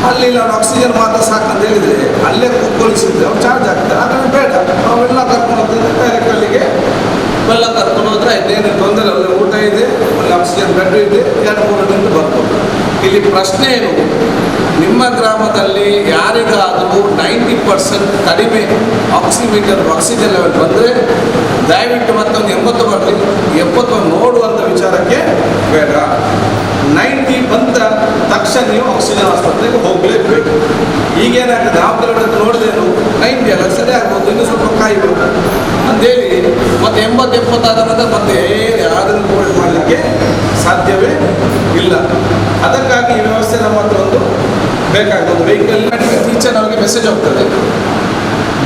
ಅಲ್ಲಿ ನಾನು ಆಕ್ಸಿಜನ್ ಮಾತ್ರ ಸಾಕಂತ ಹೇಳಿದರೆ ಅಲ್ಲೇ ಕೂತ್ಕೊಳಿಸಿದ್ರೆ ಅವ್ರು ಚಾರ್ಜ್ ಆಗ್ತಾರೆ. ಹಾಗಾಗಿ ಬೇಡ, ನಾವೆಲ್ಲ ಕರ್ಕೊಂಡು ಹೋಗ್ತಿದ್ರೆ ಡೈರೆಕ್ಟ್ ಅಲ್ಲಿಗೆ ಎಲ್ಲ ಕರ್ಕೊಂಡು ಹೋದ್ರೆ ಇದೇನು ತೊಂದರೆ ಅಲ್ಲ. ಊಟ ಇದೆ, ಅಲ್ಲಿ ಆಕ್ಸಿಜನ್ ಬೆಡ್ ಇದೆ, 2-3 ಗಂಟೆ ಬರ್ಬೋದು. ಇಲ್ಲಿ ಪ್ರಶ್ನೆ ಏನು, ನಿಮ್ಮ ಗ್ರಾಮದಲ್ಲಿ ಯಾರಿಗಾದರೂ 90% ಕಡಿಮೆ ಆಕ್ಸಿಮೀಟರ್ ಆಕ್ಸಿಜನ್ ಲೆವೆಲ್ ಬಂದರೆ ದಯವಿಟ್ಟು ಮತ್ತೊಂದು 80 ಬರಲಿ, 70 ನೋಡುವಂಥ ವಿಚಾರಕ್ಕೆ ಬೇಡ. 90 ಬಂದ ತಕ್ಷಣ ನೀವು ಆಕ್ಸಿಜನ್ ಆಸ್ಪತ್ರೆಗೆ ಹೋಗಲೇಬೇಕು. ಈಗೇನಾಗ್ತದೆ, ನಾವು ಕೆಲವೊಂದು ನೋಡಿದೇನು 90 ಅಲ್ಲ, ಸರಿ ಆಗ್ಬೋದು, ಇನ್ನೂ ಸ್ವಲ್ಪ ಕಾಯಬೇಕು ಅಂತೇಳಿ ಮತ್ತೆ 80-70 ಆದ ನಂತರ ಮತ್ತೆ ಯಾರನ್ನು ಕೋವಿಡ್ ಮಾಡಲಿಕ್ಕೆ ಸಾಧ್ಯವೇ ಇಲ್ಲ. ಅದಕ್ಕಾಗಿ ಈ ವ್ಯವಸ್ಥೆ ನಮ್ಮ ಹತ್ರ ಒಂದು ಬೇಕಾಗ್ತದೆ. ವೆಹಿಕಲ್ ಟೀಚರ್ ಅವ್ರಿಗೆ ಮೆಸೇಜ್ ಹೋಗ್ತದೆ,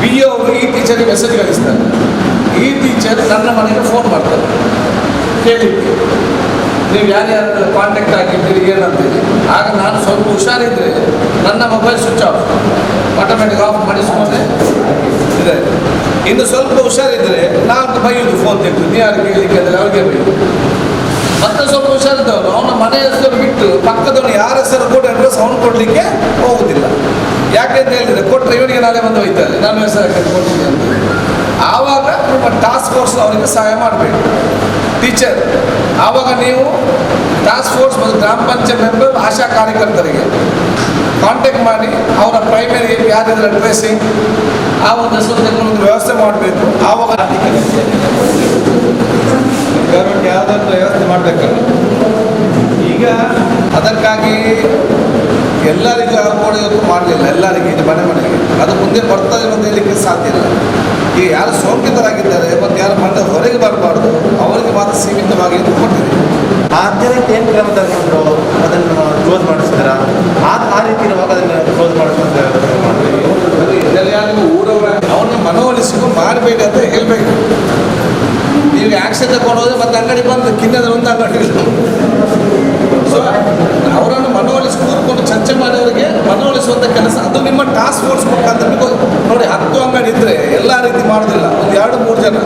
BO ಅವರು ಈ ಟೀಚರ್ಗೆ ಮೆಸೇಜ್ ಕಳಿಸ್ತಾರೆ. ಈ ಟೀಚರ್ ನನ್ನ ಮನೆಗೆ ಫೋನ್ ಮಾಡ್ತಾರೆ ಕೇಳಲಿಕ್ಕೆ, ನೀವು ಯಾರ್ಯಾರು ಕಾಂಟ್ಯಾಕ್ಟ್ ಆಗಿದ್ದೀರಿ ಏನಂತೀರಿ. ಆಗ ನಾನು ಸ್ವಲ್ಪ ಹುಷಾರಿದ್ದರೆ ನನ್ನ mobile switch off automatic off ಮಾಡಿಸ್ಕೊಂಡೆ ಇದೆ. ಇನ್ನು ಸ್ವಲ್ಪ ಹುಷಾರಿದ್ದರೆ ನಾನು ಬೈಯೋದು, ಫೋನ್ ತೆಗೆದು ನೀವು ಯಾರು ಕೇಳಲಿಕ್ಕೆ ಅಂದರೆ ಅವ್ರಿಗೆ ಬೈಯೋದು. ಮತ್ತೆ ಸ್ವಲ್ಪ ಹುಷಾರಿದ್ದವನು ಅವನ ಮನೆ ಹೆಸರು ಬಿಟ್ಟು ಪಕ್ಕದವನು ಯಾರ ಹೆಸರು ಕೂಡ ಅಡ್ರೆಸ್ ಅವನು ಕೊಡಲಿಕ್ಕೆ ಹೋಗುದಿಲ್ಲ. ಯಾಕೆ ಅಂತ ಹೇಳಿದರೆ ಕೊಟ್ಟರೆ ಇವನಿಗೆ ನಾಳೆ ಬಂದು ಹೋಯ್ತಾರೆ, ನಾನು ಹೆಸರು ಕೊಡ್ತೀನಿ ಅಂತ. ಆವಾಗ ನಿಮ್ಮ ಟಾಸ್ಕ್ ಫೋರ್ಸ್ ಅವರಿಗೆ ಸಹಾಯ ಮಾಡಬೇಕು ಟೀಚರ್. ಆವಾಗ ನೀವು ಟಾಸ್ಕ್ ಫೋರ್ಸ್ ಮತ್ತು ಗ್ರಾಮ ಪಂಚಾಯತ್ ಮೆಂಬರ್ ಆಶಾ ಕಾರ್ಯಕರ್ತರಿಗೆ ಕಾಂಟ್ಯಾಕ್ಟ್ ಮಾಡಿ ಅವರ ಪ್ರೈಮರಿ ಯಾರಿದ್ರೆ ಟ್ರೇಸಿಂಗ್ ಆ ಒಂದು ಹೆಸರು ತೆಗೆದುಕೊಂಡು ವ್ಯವಸ್ಥೆ ಮಾಡಬೇಕು. ಆವಾಗ ಗೌರ್ಮೆಂಟ್ ಯಾವುದಾದ್ರು ವ್ಯವಸ್ಥೆ ಮಾಡಬೇಕಲ್ಲ. ಈಗ ಅದಕ್ಕಾಗಿ ಎಲ್ಲರಿಗೂ ಕೂಡ ಮಾಡಲಿಲ್ಲ, ಎಲ್ಲರಿಗೆ ಇದು ಮನೆಗೆ ಅದು ಮುಂದೆ ಬರ್ತದೆ ಅಂತ ಹೇಳಲಿಕ್ಕೆ ಸಾಧ್ಯ ಇಲ್ಲ. ಈಗ ಯಾರು ಸೋಂಕಿತರಾಗಿದ್ದಾರೆ ಮತ್ತು ಯಾರು ಮನೆ ಹೊರಗೆ ಬರಬಾರ್ದು ಅವರಿಗೆ ಮಾತ್ರ ಸೀಮಿತವಾಗಿ ಕೊಟ್ಟಿದೆ. ಆ ಜನಕ್ಕೆ ಏನು ಕ್ರಮ ತಗೊಂಡು ಅದನ್ನು ಕ್ಲೋಸ್ ಮಾಡಿಸ್ತಾರ, ಆ ರೀತಿ ಇರುವಾಗ ಅದನ್ನು ಕ್ಲೋಸ್ ಮಾಡಿಸ್ತಾರೆ. ಎಲ್ಲರಿಗೂ ಊರವರ ಅವನ್ನ ಮನವೊಲಿಸಿಕೊಂಡು ಮಾಡಬೇಡಿ ಅಂತ ಹೇಳಬೇಕು. ನೀವು ಆ್ಯಕ್ಷನ್ ತಗೊಂಡು ಹೋದ್ರೆ ಮತ್ತೆ ಅಂಗಡಿ ಬಂದು ಕಿನ್ನದ ಒಂದು ಅಂಗಡಿ. ಸೊ ಅವರನ್ನು ಮನವೊಲಿಸಿ ಕೂತ್ಕೊಂಡು ಚರ್ಚೆ ಮಾಡೋರಿಗೆ ಮನವೊಲಿಸುವಂಥ ಕೆಲಸ ಅದು ನಿಮ್ಮ ಟಾಸ್ಕ್ ಫೋರ್ಸ್ ಮುಖಾಂತರ. ನೋಡಿ 10 ಅಂಗಡಿ ಇದ್ದರೆ ಎಲ್ಲ ರೀತಿ ಮಾಡೋದಿಲ್ಲ, ಒಂದು 2-3 ಜನ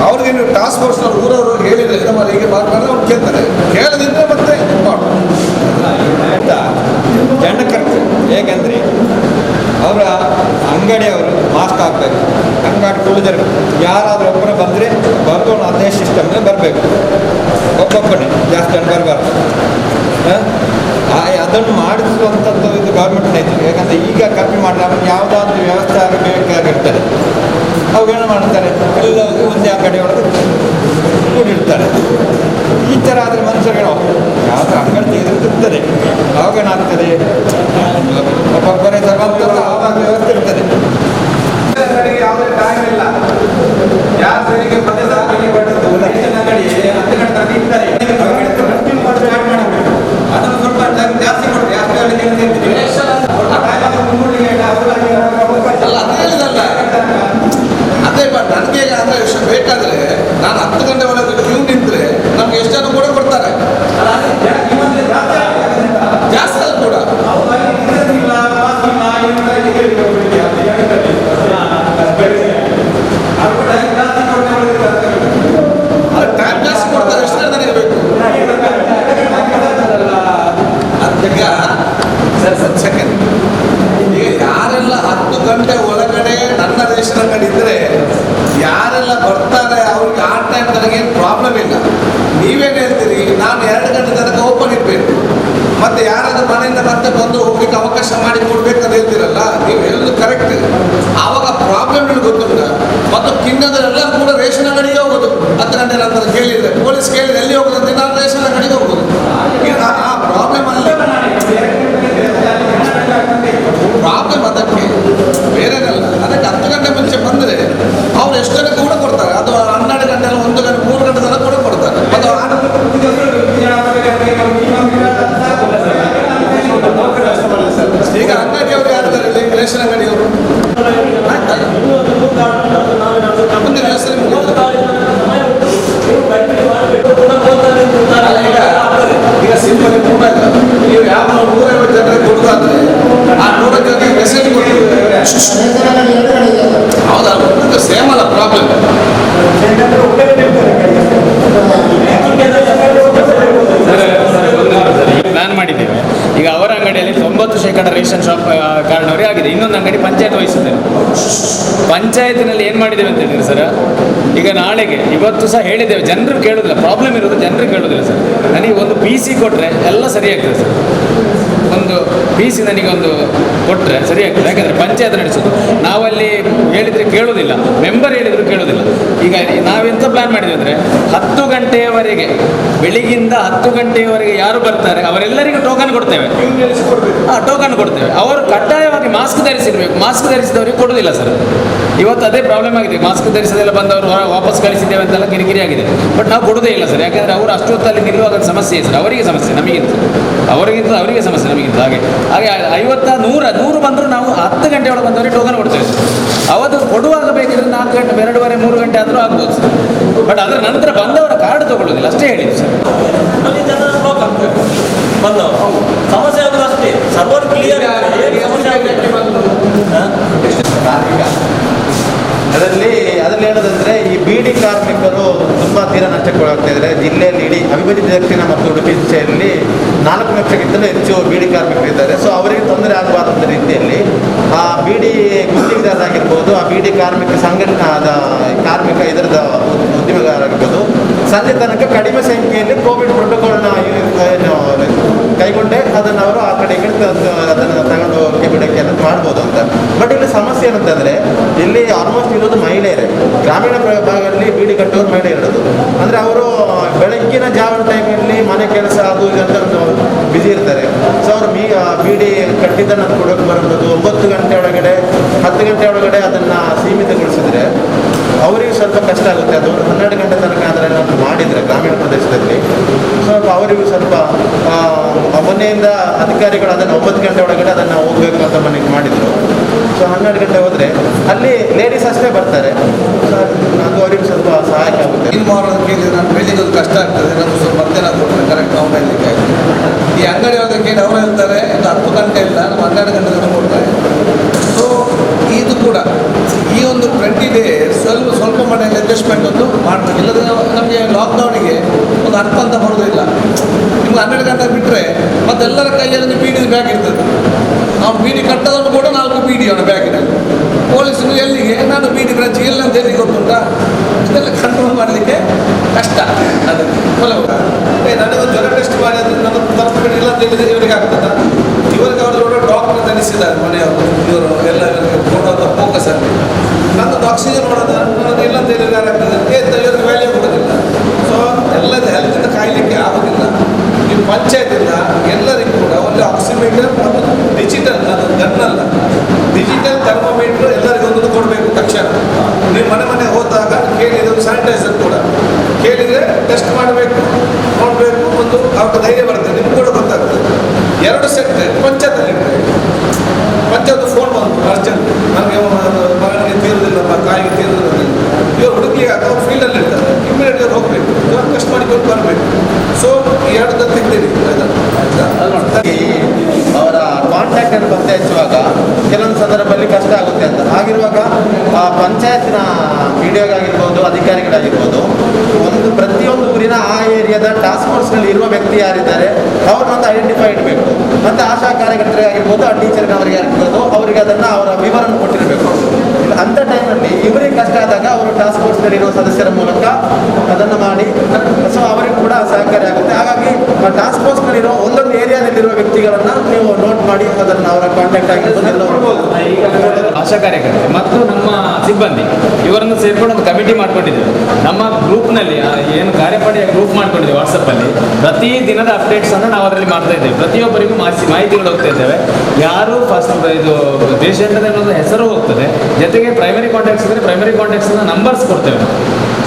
ಅವ್ರಿಗೆ ನೀವು ಟಾಸ್ಕ್ ಫೋರ್ಸ್ನವ್ರು ಊರವರು ಹೇಳಿದರೆ ನಮ್ಮ ಹೀಗೆ ಮಾಡಿದ್ರೆ ಅವ್ರು ಕೇಳ್ತಾರೆ. ಕೇಳದಿದ್ದರೆ ಮತ್ತೆ ಮಾಡ್ಬೋದು ದಂಡ ಖರ್ಚು. ಹೇಗೆಂದರೆ ಅವರ ಅಂಗಡಿಯವರು ಮಾಸ್ಕ್ ಹಾಕಬೇಕು, ಅಂಗಡಿ ಕ್ಲೋಸರ್ ಯಾರಾದರೂ ಒಬ್ಬರು ಬಂದರೆ ಬರೆದು ಅದೇ ಸಿಸ್ಟಮ್ನೇ ಬರಬೇಕು. ಒಬ್ಬೊಬ್ಬನೇ ಜಾಸ್ತಿ ಜನ ಬರಬಾರ್ದು. ಅದನ್ನು ಮಾಡಿಸುವಂಥದ್ದು ಇದು ಗೌರ್ಮೆಂಟ್ ಆಯಿತು. ಯಾಕಂದರೆ ಈಗ ಕಮ್ಮಿ ಮಾಡಿದ್ರೆ ಅವನು ಯಾವುದಾದ್ರೂ ವ್ಯವಸ್ಥೆ ಆಗಬೇಕಾಗಿರ್ತಾರೆ, ಅವುಗಳನ್ನ ಮಾಡ್ತಾರೆ, ಎಲ್ಲ ಒಂದೇ ಅಂಗಡಿ ಒಳಗೆ ಕೂಡಿರ್ತಾರೆ. ಈ ಥರ ಆದರೆ ಮನುಷ್ಯರುಗಳು ಯಾವುದೋ ಅಂಗಡಿ ತೆಗೆದಿರ್ತದೆ, ಅವಾಗೇನಾಗ್ತದೆ ಒಬ್ಬೊಬ್ಬರೇ ತಗೊಂಡು ಆವಾಗ ವ್ಯವಸ್ಥೆ ಇರ್ತದೆ. ಯಾವುದೇ ಟೈಮ್ ಇಲ್ಲ, ಯಾರು ಬೆಳಿಗ್ಗೆ ಪದೇ ಅಂಗಡಿ ಬರ್ತದೆ, ಅಂಗಡಿ 10 ಗಂಟೆ ತನಕ ಇರ್ತಾರೆ. ಅದನ್ನು ಸ್ವಲ್ಪ ಜಾಸ್ತಿ ಕೊಡ್ರಿ, ಜಾಸ್ತಿ ಅಲ್ಲ ಅದೇ ಹೇಳಿದಲ್ಲ. ಅದೇ ನನಗೆ ಅಂದರೆ ಬೇಕಾದರೆ ನಾನು 10 ಗಂಟೆ ಒಳಗೆ ಕ್ಯೂ ನಿಂತರೆ ನಮ್ಗೆ ಎಷ್ಟು ಜನ ಕೂಡ ಕೊಡ್ತಾರೆ, ಜಾಸ್ತಿ ಅಲ್ಲ ಕೂಡ. ಟೈಮ್ ಜಾಸ್ತಿ ಕೊಡ್ತಾರೆ, ಎಷ್ಟು ಜನ ನನಗೆ ಬೇಕು ಅದೀಗ ಸರ್ ಸೆಕೆಂಡ್. ಈಗ ಯಾರೆಲ್ಲ 10 ಗಂಟೆ ಒಳಗಡೆ ನನ್ನ ರೇಷನ್ ಅಂಗಡಿ ಇದ್ದರೆ ಯಾರೆಲ್ಲ ಬರ್ತಾರೆ ಅವ್ರಿಗೆ ಆ ಟೈಮ್ ನನಗೇನು ಪ್ರಾಬ್ಲಮ್ ಇಲ್ಲ. ನೀವೇನು ಹೇಳ್ತೀರಿ, ನಾನು 2 ಗಂಟೆ ತನಕ ಓಪನ್ ಇರಬೇಕು, ಮತ್ತೆ ಯಾರಾದ್ರೂ ಮನೆಯಿಂದ ಮತ್ತೆ ಬಂದು ಹೋಗ್ಲಿಕ್ಕೆ ಅವಕಾಶ ಮಾಡಿ ಕೊಡ್ಬೇಕಂತ ಹೇಳ್ತೀರಲ್ಲ, ನೀವು ಹೇಳೋದು ಕರೆಕ್ಟ್. ಆವಾಗ ಪ್ರಾಬ್ಲಮ್ ನಿಮ್ಗೆ ಗೊತ್ತುಂಟ. ಮತ್ತು ಕಿನ್ನದರೆಲ್ಲ ಕೂಡ ರೇಷನ್ ಅಂಗಡಿಗೆ ಹೋಗೋದು 10 ಗಂಟೆ ನಂತರ ಕೇಳಿದರೆ, ಪೊಲೀಸ್ ಕೇಳಿದ್ರೆ ಎಲ್ಲಿ ಹೋಗೋದಂತೆ, ನಾನು ರೇಷನ್ ಅಂಗಡಿಗೆ ಹೋಗೋದು. ಈಗ ಆ ಪ್ರಾಬ್ಲಮ್ ಅಲ್ಲ, ಪ್ರಾಬ್ಲಮ್ ಅದಕ್ಕೆ ಬೇರೆನಲ್ಲ. ಅದಕ್ಕೆ 10 ಗಂಟೆ ಮುಂಚೆ ಬಂದರೆ ಅವ್ರು ಎಷ್ಟು ಜನ ಕೂಡ ಕೊಡ್ತಾರೆ. ಅದು 12 ಗಂಟೆ 1 ಗಂಟೆ 3 ಗಂಟೆ ತನಕ ಕೂಡ ಕೊಡ್ತಾರೆ. ಅದು ಈಗ ಅಂಗಡಿಯವರು ಯಾರಿದ್ದಾರೆ ಇಲ್ಲಿ, ರೇಷನ್ ಅಂಗಡಿಯವರು ಆಯ್ತಲ್ಲ, ಮುಂದಿನ ಹೆಸರು ಈಗ ಸಿಂಪಲ್ ಮೊಬೈಲ್ ನೀವು ಯಾವ 150 ಜನರಿಗೆ ಕೊಡೋದಾದ್ರೆ ಆ 100 ಜನರಿಗೆ ಮೆಸೇಜ್ ಕೊಡ್ತೀವಿ. ಹೌದಾ, ಸೇಮ್ ಅಲ್ಲ ಪ್ರಾಬ್ಲಮ್. ಪ್ಲಾನ್ ಮಾಡಿದ್ದೇವೆ. ಈಗ ಅವರ ಅಂಗಡಿಯಲ್ಲಿ 90% ರೇಷನ್ ಶಾಪ್ ಕಾರ್ಡ್ನವರೇ ಆಗಿದೆ. ಇನ್ನೊಂದು ಅಂಗಡಿ ಪಂಚಾಯತ್ ವಹಿಸಿದ್ದೇವೆ. ಪಂಚಾಯತಿನಲ್ಲಿ ಏನು ಮಾಡಿದ್ದೇವೆ ಅಂತ ಹೇಳಿದ್ರೆ ಸರ್, ಈಗ ನಾಳೆಗೆ ಇವತ್ತು ಸಹ ಹೇಳಿದ್ದೇವೆ, ಜನರು ಕೇಳೋದಿಲ್ಲ. ಪ್ರಾಬ್ಲಮ್ ಇರೋದು ಜನರು ಕೇಳೋದಿಲ್ಲ ಸರ್. ನನಗೆ ಒಂದು PC ಕೊಟ್ಟರೆ ಎಲ್ಲ ಸರಿಯಾಗ್ತದೆ ಸರ್. ಒಂದು PC ನನಗೊಂದು ಕೊಟ್ಟರೆ ಸರಿಯಾಗ್ತದೆ. ಯಾಕಂದರೆ ಪಂಚಾಯತ್ ನಡೆಸೋದು, ನಾವಲ್ಲಿ ಹೇಳಿದರೆ ಕೇಳೋದಿಲ್ಲ, ಮೆಂಬರ್ ಹೇಳಿದ್ರು ಕೇಳೋದಿಲ್ಲ. ಈಗ ನಾವೆಂತ ಪ್ಲಾನ್ ಮಾಡಿದ್ವಿ ಅಂದರೆ 10 ಗಂಟೆಯವರೆಗೆ, ಬೆಳಿಗ್ಗಿಂದ 10 ಗಂಟೆಯವರೆಗೆ ಯಾರು ಬರ್ತಾರೆ ಅವರೆಲ್ಲರಿಗೂ ಟೋಕನ್ ಕೊಡ್ತೇವೆ. ಟೋಕನ್ ಕೊಡ್ತೇವೆ. ಅವರು ಕಡ್ಡಾಯವಾಗಿ ಮಾಸ್ಕ್ ಧರಿಸಿರ್ಬೇಕು. ಮಾಸ್ಕ್ ಧರಿಸಿದವರಿಗೆ ಕೊಡೋದಿಲ್ಲ ಸರ್. ಇವತ್ತು ಅದೇ ಪ್ರಾಬ್ಲಮ್ ಆಗಿದೆ. ಮಾಸ್ಕ್ ಧರಿಸದೆಲ್ಲ ಬಂದವರು ವಾಪಸ್ ಕಳಿಸಿದ್ದೇವೆ ಅಂತೆಲ್ಲ ಕಿರಿಕಿರಿ ಆಗಿದೆ. ಬಟ್ ನಾವು ಕೊಡೋದೇ ಇಲ್ಲ ಸರ್. ಯಾಕಂದರೆ ಅವರು ಅಷ್ಟೊತ್ತಲ್ಲಿ ನಿಲ್ಲುವಾಗ ಸಮಸ್ಯೆ ಸರ್. ಅವರಿಗೆ ಸಮಸ್ಯೆ, ನಮಗಿಂತ ಅವರಿಗೆ ಸಮಸ್ಯೆ, ನಮಗಿಂತ. ಹಾಗೆ 50 100 ಬಂದರೂ ನಾವು 10 ಗಂಟೆ ಒಳಗೆ ಬಂದವರಿಗೆ ಟೋಕನ್ ಕೊಡ್ತೇವೆ ಸರ್. ಅವತ್ತು ಕೊಡುವಾಗ ಬೇಕಿದ್ರೆ 4 ಗಂಟೆ 2:30 3 ಗಂಟೆ ಆದರೂ ಆಗ್ಬೋದು ಸರ್. ಬಟ್ ಅದರ ನಂತರ ಬಂದವರ ಕಾರ್ಡ್ ತಗೊಳ್ಳೋದಿಲ್ಲ, ಅಷ್ಟೇ ಹೇಳಿದ್ದು ಸರ್. ಸಮಸ್ಯೆ ಆಗೋದು ಅಷ್ಟೇ. ಸರ್ವರ್ ಕ್ಲಿಯರ್ ಅದರಲ್ಲಿ ಹೇಳೋದಂದರೆ ಈ ಬೀಡಿ ಕಾರ್ಮಿಕರು ತುಂಬ ತೀರಾ ನಷ್ಟಕ್ಕೊಳಗ್ತಾ ಇದ್ದಾರೆ. ಜಿಲ್ಲೆಯಲ್ಲಿ ಇಡೀ ಅವಿಭಜಿತ ದಕ್ಷಿಣ ಮತ್ತು ಉಡುಪಿ ಜಿಲ್ಲೆಯಲ್ಲಿ 4 ಲಕ್ಷಕ್ಕಿಂತಲೂ ಹೆಚ್ಚು ಬೀಡಿ ಕಾರ್ಮಿಕರಿದ್ದಾರೆ. ಸೊ ಅವರಿಗೆ ತೊಂದರೆ ಆಗಬಾರ್ದ ರೀತಿಯಲ್ಲಿ ಆ ಬೀಡಿ ಗುತ್ತಿಗೆದಾರರಾಗಿರ್ಬೋದು, ಆ ಬೀಡಿ ಕಾರ್ಮಿಕ ಸಂಘಟನಾದ ಕಾರ್ಮಿಕ ಇದರದ ಉದ್ಯಮಗಾರರಾಗಿರ್ಬೋದು, ಸಂಜೆ ತನಕ ಕಡಿಮೆ ಸಂಖ್ಯೆಯಲ್ಲಿ ಕೋವಿಡ್ ಪ್ರೋಟೋಕಾಲ್ನ ಕೈಗೊಂಡೆ ಅದನ್ನು ಅವರು ಆ ಕಡೆ ಅದನ್ನು ತಗೊಂಡು ಹೋಗಿ ಬಿಡೋಕ್ಕೆ ಅಂತ ಮಾಡ್ಬೋದು ಅಂತ. ಬಟ್ ಇಲ್ಲಿ ಸಮಸ್ಯೆ ಏನಂತಂದರೆ, ಇಲ್ಲಿ ಆಲ್ಮೋಸ್ಟ್ ಇರೋದು ಮಹಿಳೆಯರೇ. ಗ್ರಾಮೀಣ ಭಾಗದಲ್ಲಿ ಬೀಡಿ ಕಟ್ಟೋರು ಮಹಿಳೆ ಇರೋದು. ಅಂದರೆ ಅವರು ಬೆಳಗ್ಗಿನ ಜಾವ ಟೈಮಲ್ಲಿ ಮನೆ ಕೆಲಸ ಅದು ಇದೆಂತ ಬ್ಯುಸಿ ಇರ್ತಾರೆ. ಸೊ ಅವರು ಬೀಡಿ ಕಟ್ಟಿದ್ದನ್ನು ಕೊಡೋಕೆ ಬರೋದು 9 ಗಂಟೆ ಒಳಗಡೆ 10 ಗಂಟೆ ಒಳಗಡೆ ಅದನ್ನು ಸೀಮಿತಗೊಳಿಸಿದ್ರೆ ಅವರಿಗೆ ಸ್ವಲ್ಪ ಕಷ್ಟ ಆಗುತ್ತೆ. ಅದು 12 ಗಂಟೆ ತನಕ ಅದನ್ನು ಮಾಡಿದರೆ ಗ್ರಾಮೀಣ ಪ್ರದೇಶದಲ್ಲಿ ಸ್ವಲ್ಪ ಅವರಿಗೂ ಸ್ವಲ್ಪ ಮೊನ್ನೆಯಿಂದ ಅಧಿಕಾರಿಗಳು ಅದನ್ನು 9 ಗಂಟೆ ಒಳಗಡೆ ಅದನ್ನು ಹೋಗಬೇಕು ಅಂತ ಮನೆಗೆ ಮಾಡಿದರು. ಸೊ 12 ಗಂಟೆ ಹೋದರೆ ಅಲ್ಲಿ ಲೇಡೀಸ್ ಅಷ್ಟೇ ಬರ್ತಾರೆ. ಸೊ ಅದು ಅವರಿಗೆ ಸ್ವಲ್ಪ ಸಹಾಯಕ ಆಗುತ್ತೆ. ಇನ್ನು ಮಾಡೋದು ಕೇಳಿದ್ರೆ ನಾನು ಬೆಳಿಗ್ಗೆ ಕಷ್ಟ ಆಗ್ತದೆ, ನಮ್ಗೆ ಸ್ವಲ್ಪ ಮಧ್ಯಾಹ್ನ ಕೊಡ್ತಾರೆ ಕರೆಕ್ಟ್ ನಾವು ಬೆಳಿಗ್ಗೆ. ಈ ಅಂಗಡಿ ಹೋದ ಕೇಳಿ ಅವ್ರು ಹೇಳ್ತಾರೆ ಇದು 10 ಗಂಟೆ ಇಲ್ಲ, ನಾವು 12 ಗಂಟೆ ತನಕ ಕೊಡ್ತಾರೆ. ಸೊ ಇದು ಕೂಡ ಈ ಒಂದು 20 ಡೇಸ್ ಸ್ವಲ್ಪ ಮನೆಯಲ್ಲಿ ಅಡ್ಜಸ್ಟ್ಮೆಂಟ್ ಒಂದು ಮಾಡ್ತಾರೆ. ಇಲ್ಲದ್ರೆ ನಮಗೆ ಲಾಕ್ಡೌನಿಗೆ ಒಂದು ಅರ್ಥ ಅಂತ ಬರೋದಿಲ್ಲ. ನಿಮ್ಗೆ 12 ಗಂಟೆ ಬಿಟ್ಟರೆ ಮತ್ತೆಲ್ಲರ ಕೈಯಲ್ಲಿ ಬೀಡಿ ಬ್ಯಾಗ್ ಇರ್ತದೆ. ಅವ್ನು ಬೀಡಿ ಕಟ್ಟೋದನ್ನು ಕೂಡ 4 ಬೀಡಿ ಅವನ ಬ್ಯಾಗಿನಲ್ಲಿ. ಪೊಲೀಸರು ಎಲ್ಲಿಗೆ ನಾನು ಬೀಡಿ ಬ್ರಾಂಚ್ ಎಲ್ಲ ಅಂತ ಹೇಳಿ ಗೊತ್ತುಂಟಾ, ಇದೆಲ್ಲ ಕಂಟ್ರೋಲ್ ಮಾಡಲಿಕ್ಕೆ ಕಷ್ಟ. ಅದಕ್ಕೆ ನನಗೊಂದು ಜ್ವರ ಟೆಸ್ಟ್ ಮಾಡಿ ಅದನ್ನು ನಾನು ತಪ್ಪು ಅಂತ ಹೇಳಿದ್ರೆ ಇವರಿಗೆ ಆಗ್ತದ? ಇವರಿಗೆ ಅವರು ಡಾಕ್ಟರ್ ಅಂತ ಅನಿಸಿದ್ದಾರೆ ಮನೆಯವರು, ಇವರು ಎಲ್ಲ ಇವರಿಗೆ ಕೊಡುವಂಥ ಫೋಕಸ್ ಅಲ್ಲಿ. ನನ್ನದು ಆಕ್ಸಿಜನ್ ಮಾಡೋದು ನನ್ನದು ಇಲ್ಲ ಅಂತ ಹೇಳಿದ್ರೆ ಯಾರಾಗ್ತದೆ? ಇವರಿಗೆ ವ್ಯಾಲ್ಯೂ ಕೊಡೋದಿಲ್ಲ. ಸೊ ಎಲ್ಲದ ಹೆಲ್ತಿಂದ ಕಾಯಲಿಕ್ಕೆ ಆಗೋದಿಲ್ಲ. ಈ ಪಂಚಾಯತಿಂದ ಎಲ್ಲರಿಗೂ ಕೂಡ ಒಂದು ಆಕ್ಸಿಮೀಟರ್ ಮತ್ತು ಡಿಜಿಟಲ್, ಅದು ಗನ್ನಲ್ಲ, ಡಿಜಿಟಲ್ ಥರ್ಮೋಮೀಟರ್ ಎಲ್ಲರಿಗೂ ಒಂದು ಕೊಡಬೇಕು ತಕ್ಷಣ. ನೀವು ಮನೆ ಹೋದಾಗ ಕೇಳಿದ ಸ್ಯಾನಿಟೈಸರ್ ಕೂಡ ಕೇಳಿದರೆ ಟೆಸ್ಟ್ ಮಾಡಬೇಕು, ನೋಡಬೇಕು, ಒಂದು ಅವ್ರಿಗೆ ಧೈರ್ಯ ಬರ್ತದೆ, ನಿಮ್ಗೆ ಕೂಡ ಗೊತ್ತಾಗ್ತದೆ. 2 ಸೆಟ್ ಪಂಚಾಯತಲ್ಲಿ ಪಂಚಾಯತ್ ಫೋನ್ ಬಂದು ಅರ್ಜೆಂಟ್, ನನಗೆ ಮಗನಿಗೆ ತೀರುವುದಿಲ್ಲ, ತಾಯಿಗೆ ತೀರುವುದಿಲ್ಲ, ಇವರು ಹುಡುಗಿಗೆ ಅಥವಾ ಫೀಲ್ಡಲ್ಲಿ ಇರ್ತಾರೆ, ಇಮ್ಮಿಡಿಯೇಟ್ ಅವ್ರು ಹೋಗಬೇಕು, ಇವಾಗ ಟೆಸ್ಟ್ ಮಾಡಿಕೊಂಡು ಬರಬೇಕು. ಸೊ 2 ತೆಗ್ದಿರಿ ಅವರ ಕಾಂಟ್ಯಾಕ್ಟ್ ಅನ್ನು ಪತ್ತೆ ಹಚ್ಚುವಾಗ ಕೆಲವೊಂದು ಸಂದರ್ಭದಲ್ಲಿ ಕಷ್ಟ ಆಗುತ್ತೆ ಅಂತ. ಹಾಗಿರುವಾಗ ಆ ಪಂಚಾಯತ್ನ PDOಗಾಗಿರ್ಬೋದು, ಅಧಿಕಾರಿಗಳಾಗಿರ್ಬೋದು, ಒಂದು ಪ್ರತಿಯೊಂದು ಊರಿನ ಆ ಏರಿಯಾದ ಟಾಸ್ಕ್ ಫೋರ್ಸ್ನಲ್ಲಿ ಇರುವ ವ್ಯಕ್ತಿ ಯಾರಿದ್ದಾರೆ ಅವ್ರನ್ನೊಂದು ಐಡೆಂಟಿಫೈ ಇಡಬೇಕು. ಮತ್ತು ಆಶಾ ಕಾರ್ಯಕರ್ತರಾಗಿರ್ಬೋದು, ಆ ಟೀಚರ್ನವರಿಗೆ ಆಗಿರ್ಬೋದು, ಅವರಿಗೆ ಅದನ್ನು ಅವರ ವಿವರನ್ನು ಕೊಟ್ಟಿರಬೇಕು. ಅಂಥ ಟೈಮಲ್ಲಿ ಇವರಿಗೆ ಕಷ್ಟ ಆದಾಗ ಅವರು ಟಾಸ್ಕ್ ಫೋರ್ಸ್ನಲ್ಲಿರುವ ಸದಸ್ಯರ ಮೂಲಕ ಅದನ್ನು ಮಾಡಿ, ಸೊ ಅವರಿಗೂ ಕೂಡ ಸಹಕಾರಿ ಆಗುತ್ತೆ. ಹಾಗಾಗಿ ಟಾಸ್ಕ್ ಫೋರ್ಸ್ನಲ್ಲಿರೋ ಒಂದೊಂದು ಏರಿಯಾದಲ್ಲಿರುವ ವ್ಯಕ್ತಿಗಳನ್ನು ನೀವು ನೋಟ್ ಮಾಡಿ ಅದನ್ನು ಅವರ ಕಾಂಟ್ಯಾಕ್ಟ್ ಆಗಿರ್ಬೋದು ಎಲ್ಲ ಆಶಾ ಕಾರ್ಯಕರ್ತೆ ಮತ್ತು ನಮ್ಮ ಸಿಬ್ಬಂದಿ ಇವರನ್ನು ಸೇರ್ಕೊಂಡು ಒಂದು ಕಮಿಟಿ ಮಾಡ್ಕೊಂಡಿದ್ದೇವೆ. ನಮ್ಮ ಗ್ರೂಪ್ನಲ್ಲಿ ಏನು ಕಾರ್ಯಪಡೆಯ ಗ್ರೂಪ್ ಮಾಡ್ಕೊಂಡಿದ್ದೇವೆ ವಾಟ್ಸಪ್ಪಲ್ಲಿ. ಪ್ರತಿ ದಿನದ ಅಪ್ಡೇಟ್ಸನ್ನು ನಾವು ಅದರಲ್ಲಿ ಮಾಡ್ತಾ ಇದ್ದೇವೆ. ಪ್ರತಿಯೊಬ್ಬರಿಗೂ ಮಾಹಿತಿಗಳು ಹೋಗ್ತಾ ಇದ್ದೇವೆ. ಯಾರು ಫಸ್ಟ್ ಇದು ಪೇಷಂಟ್ ಅನ್ನೋದು ಹೆಸರು ಹೋಗ್ತದೆ, ಜೊತೆಗೆ ಪ್ರೈಮರಿ ಕಾಂಟ್ಯಾಕ್ಟ್ಸ್ ಇದ್ದರೆ ಪ್ರೈಮರಿ ಕಾಂಟ್ಯಾಕ್ಟ್ಸ್ನ ನಂಬರ್ಸ್ ಕೊಡ್ತೇವೆ.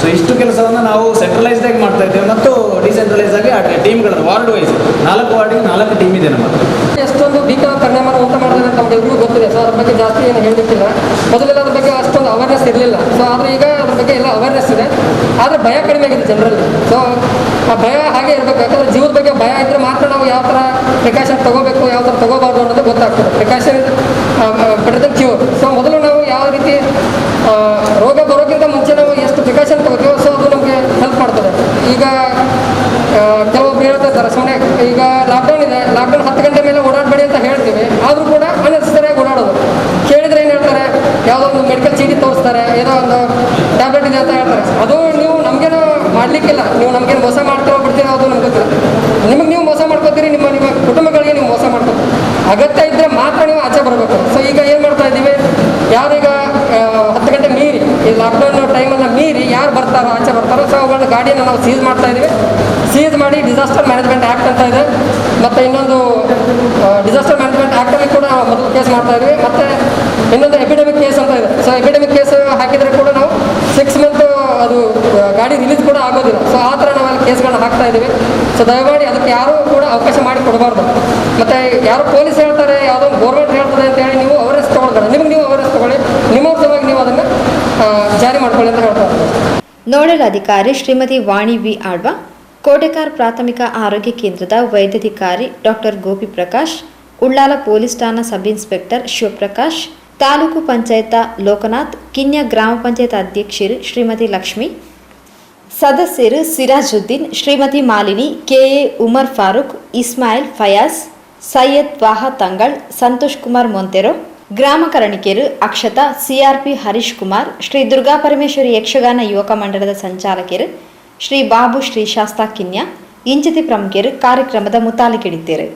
ಸೊ ಇಷ್ಟು ಕೆಲಸವನ್ನು ನಾವು ಸೆಂಟ್ರಲೈಸ್ಡ್ ಆಗಿ ಮಾಡ್ತಾ ಇದ್ದೇವೆ ಮತ್ತು ಡಿಸೆಂಟ್ರಲೈಸ್ ಆಗಿ ಟೀಮ್ಗಳನ್ನು ವಾರ್ಡ್ ವೈಸ್ 4 ವಾರ್ಡಿಗೆ 4 ಟೀಮ್ ಇದೆ ನಮ್ಮ. ಎಷ್ಟೊಂದು ಭೀಕರ ಪರಿಣಾಮ ಉಂಟು ಮಾಡಿದ್ರೆ ನಮ್ಗೆ ಎಲ್ರಿಗೂ ಗೊತ್ತಿದೆ. ಸೊ ಅದ್ರ ಬಗ್ಗೆ ಜಾಸ್ತಿ ಏನು ಹೇಳಲಿಕ್ಕಿಲ್ಲ. ಮೊದಲೆಲ್ಲ ಅದ್ರ ಬಗ್ಗೆ ಅಷ್ಟೊಂದು ಅವೇರ್ನೆಸ್ ಇರಲಿಲ್ಲ. ಸೊ ಆದರೆ ಈಗ ಅದ್ರ ಬಗ್ಗೆ ಎಲ್ಲ ಅವೇರ್ನೆಸ್ ಇದೆ, ಆದರೆ ಭಯ ಕಡಿಮೆ ಆಗಿದೆ ಜನರಲ್ಲಿ. ಸೊ ಆ ಭಯ ಹಾಗೆ ಇರಬೇಕು. ಯಾಕಂದರೆ ಜೀವದ ಬಗ್ಗೆ ಭಯ ಇದ್ದರೆ ಮಾತ್ರ ನಾವು ಯಾವ ಥರ ಪ್ರಿಕಾಷನ್ ತೊಗೋಬೇಕು, ಯಾವ ಥರ ತೊಗೋಬಾರ್ದು ಅನ್ನೋದು ಗೊತ್ತಾಗ್ತದೆ. Precaution better then cure. So ಮೊದಲು ನಾವು ಯಾವ ರೀತಿ ರೋಗ ಬರೋಕ್ಕಿಂತ ಮುಂಚೆ ನಾವು ಎಷ್ಟು ಪ್ರಿಕಾಷನ್ ತೊಗೋತೀವೋ ಸೊ ಅದು ನಮಗೆ ಹೆಲ್ಪ್ ಮಾಡ್ತದೆ. ಈಗ ಕೆಲವೊಬ್ರು ಹೇಳ್ತಾ ಇದ್ದಾರೆ ಸುಮ್ಮನೆ, ಈಗ ಲಾಕ್ಡೌನ್ ಇದೆ, ಲಾಕ್ಡೌನ್ 10 ಗಂಟೆ ಮೇಲೆ ಓಡಾಡಬೇಡಿ ಅಂತ ಹೇಳ್ತೀವಿ, ಆದರೂ ಕೂಡ ಅನ್ನೆಸರಿಯಾಗಿ ಓಡಾಡೋದು. ಕೇಳಿದರೆ ಏನು ಹೇಳ್ತಾರೆ, ಯಾವುದೋ ಒಂದು ಮೆಡಿಕಲ್ ಚೀಟಿ ತೋರಿಸ್ತಾರೆ, ಏನೋ ಒಂದು ಟ್ಯಾಬ್ಲೆಟ್ ಇದೆ ಅಂತ ಹೇಳ್ತಾರೆ. ಅದು ನೀವು ನಮಗೇನು ಮಾಡಲಿಕ್ಕಿಲ್ಲ, ನೀವು ನಮಗೇನು ಮೋಸ ಮಾಡ್ತೀರೋ ಬಿಡ್ತೀರೋ ಅದು ನಮ್ಗೆ ಗೊತ್ತಿಲ್ಲ. ನಿಮಗೆ ನೀವು ಮೋಸ ಮಾಡ್ಕೋತೀರಿ, ನಿಮ್ಮ ಕುಟುಂಬಗಳಿಗೆ ನೀವು ಮೋಸ ಮಾಡ್ಕೋತೀರಿ. ಅಗತ್ಯ ಇದ್ದರೆ ಮಾತ್ರ ನೀವು ಆಚೆ ಬರಬೇಕು. ಸೊ ಈಗ ಏನು ಮಾಡ್ತಾ ಇದ್ದೀವಿ, ಯಾರೀಗ 10 ಗಂಟೆ ಮೀರಿ ಈ ಲಾಕ್ಡೌನ್ ಟೈಮನ್ನು ಮೀರಿ ಯಾರು ಬರ್ತಾರೋ ಆಚೆ ಬರ್ತಾರೋ ಸೊ ಅವುಗಳನ್ನ ಗಾಡಿಯನ್ನು ನಾವು ಸೀಸ್ ಮಾಡ್ತಾ ಇದ್ದೀವಿ. ಸೀಸ್ ಮಾಡಿ ಡಿಸಾಸ್ಟರ್ ಮ್ಯಾನೇಜ್ಮೆಂಟ್ ಆ್ಯಕ್ಟ್ ಅಂತ ಇದೆ, ಮತ್ತು ಇನ್ನೊಂದು ಡಿಸಾಸ್ಟರ್ ಮ್ಯಾನೇಜ್ಮೆಂಟ್ ಆ್ಯಕ್ಟಲ್ಲಿ ಕೂಡ ನಾವು ಮೊದಲು ಕೇಸ್ ಮಾಡ್ತಾ ಇದ್ವಿ. ಮತ್ತು ಇನ್ನೊಂದು ಎಪಿಡೆಮಿಕ್ ಕೇಸ್ ಅಂತ ಇದೆ. ಸೊ ಎಪಿಡೆಮಿಕ್ ಕೇಸ್ ಹಾಕಿದರೆ ಕೂಡ ನಾವು 6 ಮಂತ್ ಅದು ಗಾಡಿ ರಿಲೀಸ್ ಕೂಡ ಆಗೋದಿಲ್ಲ. ಸೊ ಆ ಥರ ನಾವೆಲ್ಲ ಕೇಸ್ಗಳನ್ನ ಹಾಕ್ತಾ ಇದ್ದೀವಿ. ಸೊ ದಯಮಾಡಿ ಅದಕ್ಕೆ ಯಾರೂ ಕೂಡ ಅವಕಾಶ ಮಾಡಿ ಕೊಡಬಾರ್ದು. ಮತ್ತು ಯಾರು ಪೊಲೀಸ್ ಹೇಳ್ತಾರೆ, ಯಾವುದೋ ಗೌರ್ಮೆಂಟ್ ಹೇಳ್ತದೆ ಅಂತೇಳಿ ನೀವು ಅವೇರ್ನೆಸ್ ತೊಗೊಳ್ತಾರೆ. ನಿಮಗೆ ನೀವು ಅವೇರ್ನೆಸ್ ತೊಗೊಳ್ಳಿ, ನಿಮ್ಮ ಸಲುವಾಗಿ ನೀವು ಅದನ್ನು ಜಾರಿ ಮಾಡ್ಕೊಳ್ಳಿ ಅಂತ ಹೇಳ್ತಾರೆ. ನೋಡಲ್ ಅಧಿಕಾರಿ ಶ್ರೀಮತಿ ವಾಣಿ ವಿ ಆಳ್ವ, ಕೋಟೆಕಾರ್ ಪ್ರಾಥಮಿಕ ಆರೋಗ್ಯ ಕೇಂದ್ರದ ವೈದ್ಯಾಧಿಕಾರಿ ಡಾಕ್ಟರ್ ಗೋಪಿ ಪ್ರಕಾಶ್, ಉಳ್ಳಾಲ ಪೊಲೀಸ್ ಠಾಣಾ ಸಬ್ ಇನ್ಸ್ಪೆಕ್ಟರ್ ಶಿವಪ್ರಕಾಶ್, ತಾಲೂಕು ಪಂಚಾಯತ ಲೋಕನಾಥ್, ಕಿನ್ಯ ಗ್ರಾಮ ಪಂಚಾಯತ್ ಅಧ್ಯಕ್ಷರು ಶ್ರೀಮತಿ ಲಕ್ಷ್ಮಿ, ಸದಸ್ಯರು ಸಿರಾಜುದ್ದೀನ್, ಶ್ರೀಮತಿ ಮಾಲಿನಿ, ಕೆಎ ಉಮರ್ ಫಾರೂಕ್, ಇಸ್ಮಾಯಿಲ್ ಫಯಾಜ್, ಸೈಯದ್ ವಾಹ ತಂಗಳ್, ಸಂತೋಷ್ ಕುಮಾರ್ ಮೊಂತೆರೋ, ಗ್ರಾಮ ಕರಣಿಕೆಯರು ಅಕ್ಷತಾ, ಸಿಆರ್ಪಿ ಹರೀಶ್ ಕುಮಾರ್, ಶ್ರೀ ದುರ್ಗಾ ಪರಮೇಶ್ವರಿ ಯಕ್ಷಗಾನ ಯುವಕ ಮಂಡಳದ ಸಂಚಾಲಕರು ಶ್ರೀ ಬಾಬು ಶ್ರೀ ಶಾಸ್ತಾ ಕಿನ್ಯ, ಇಂಚಿತಿ ಪ್ರಮುಖರು ಕಾರ್ಯಕ್ರಮದ ಮುತಾಲಿಕೆಡಿದ್ದೇರು.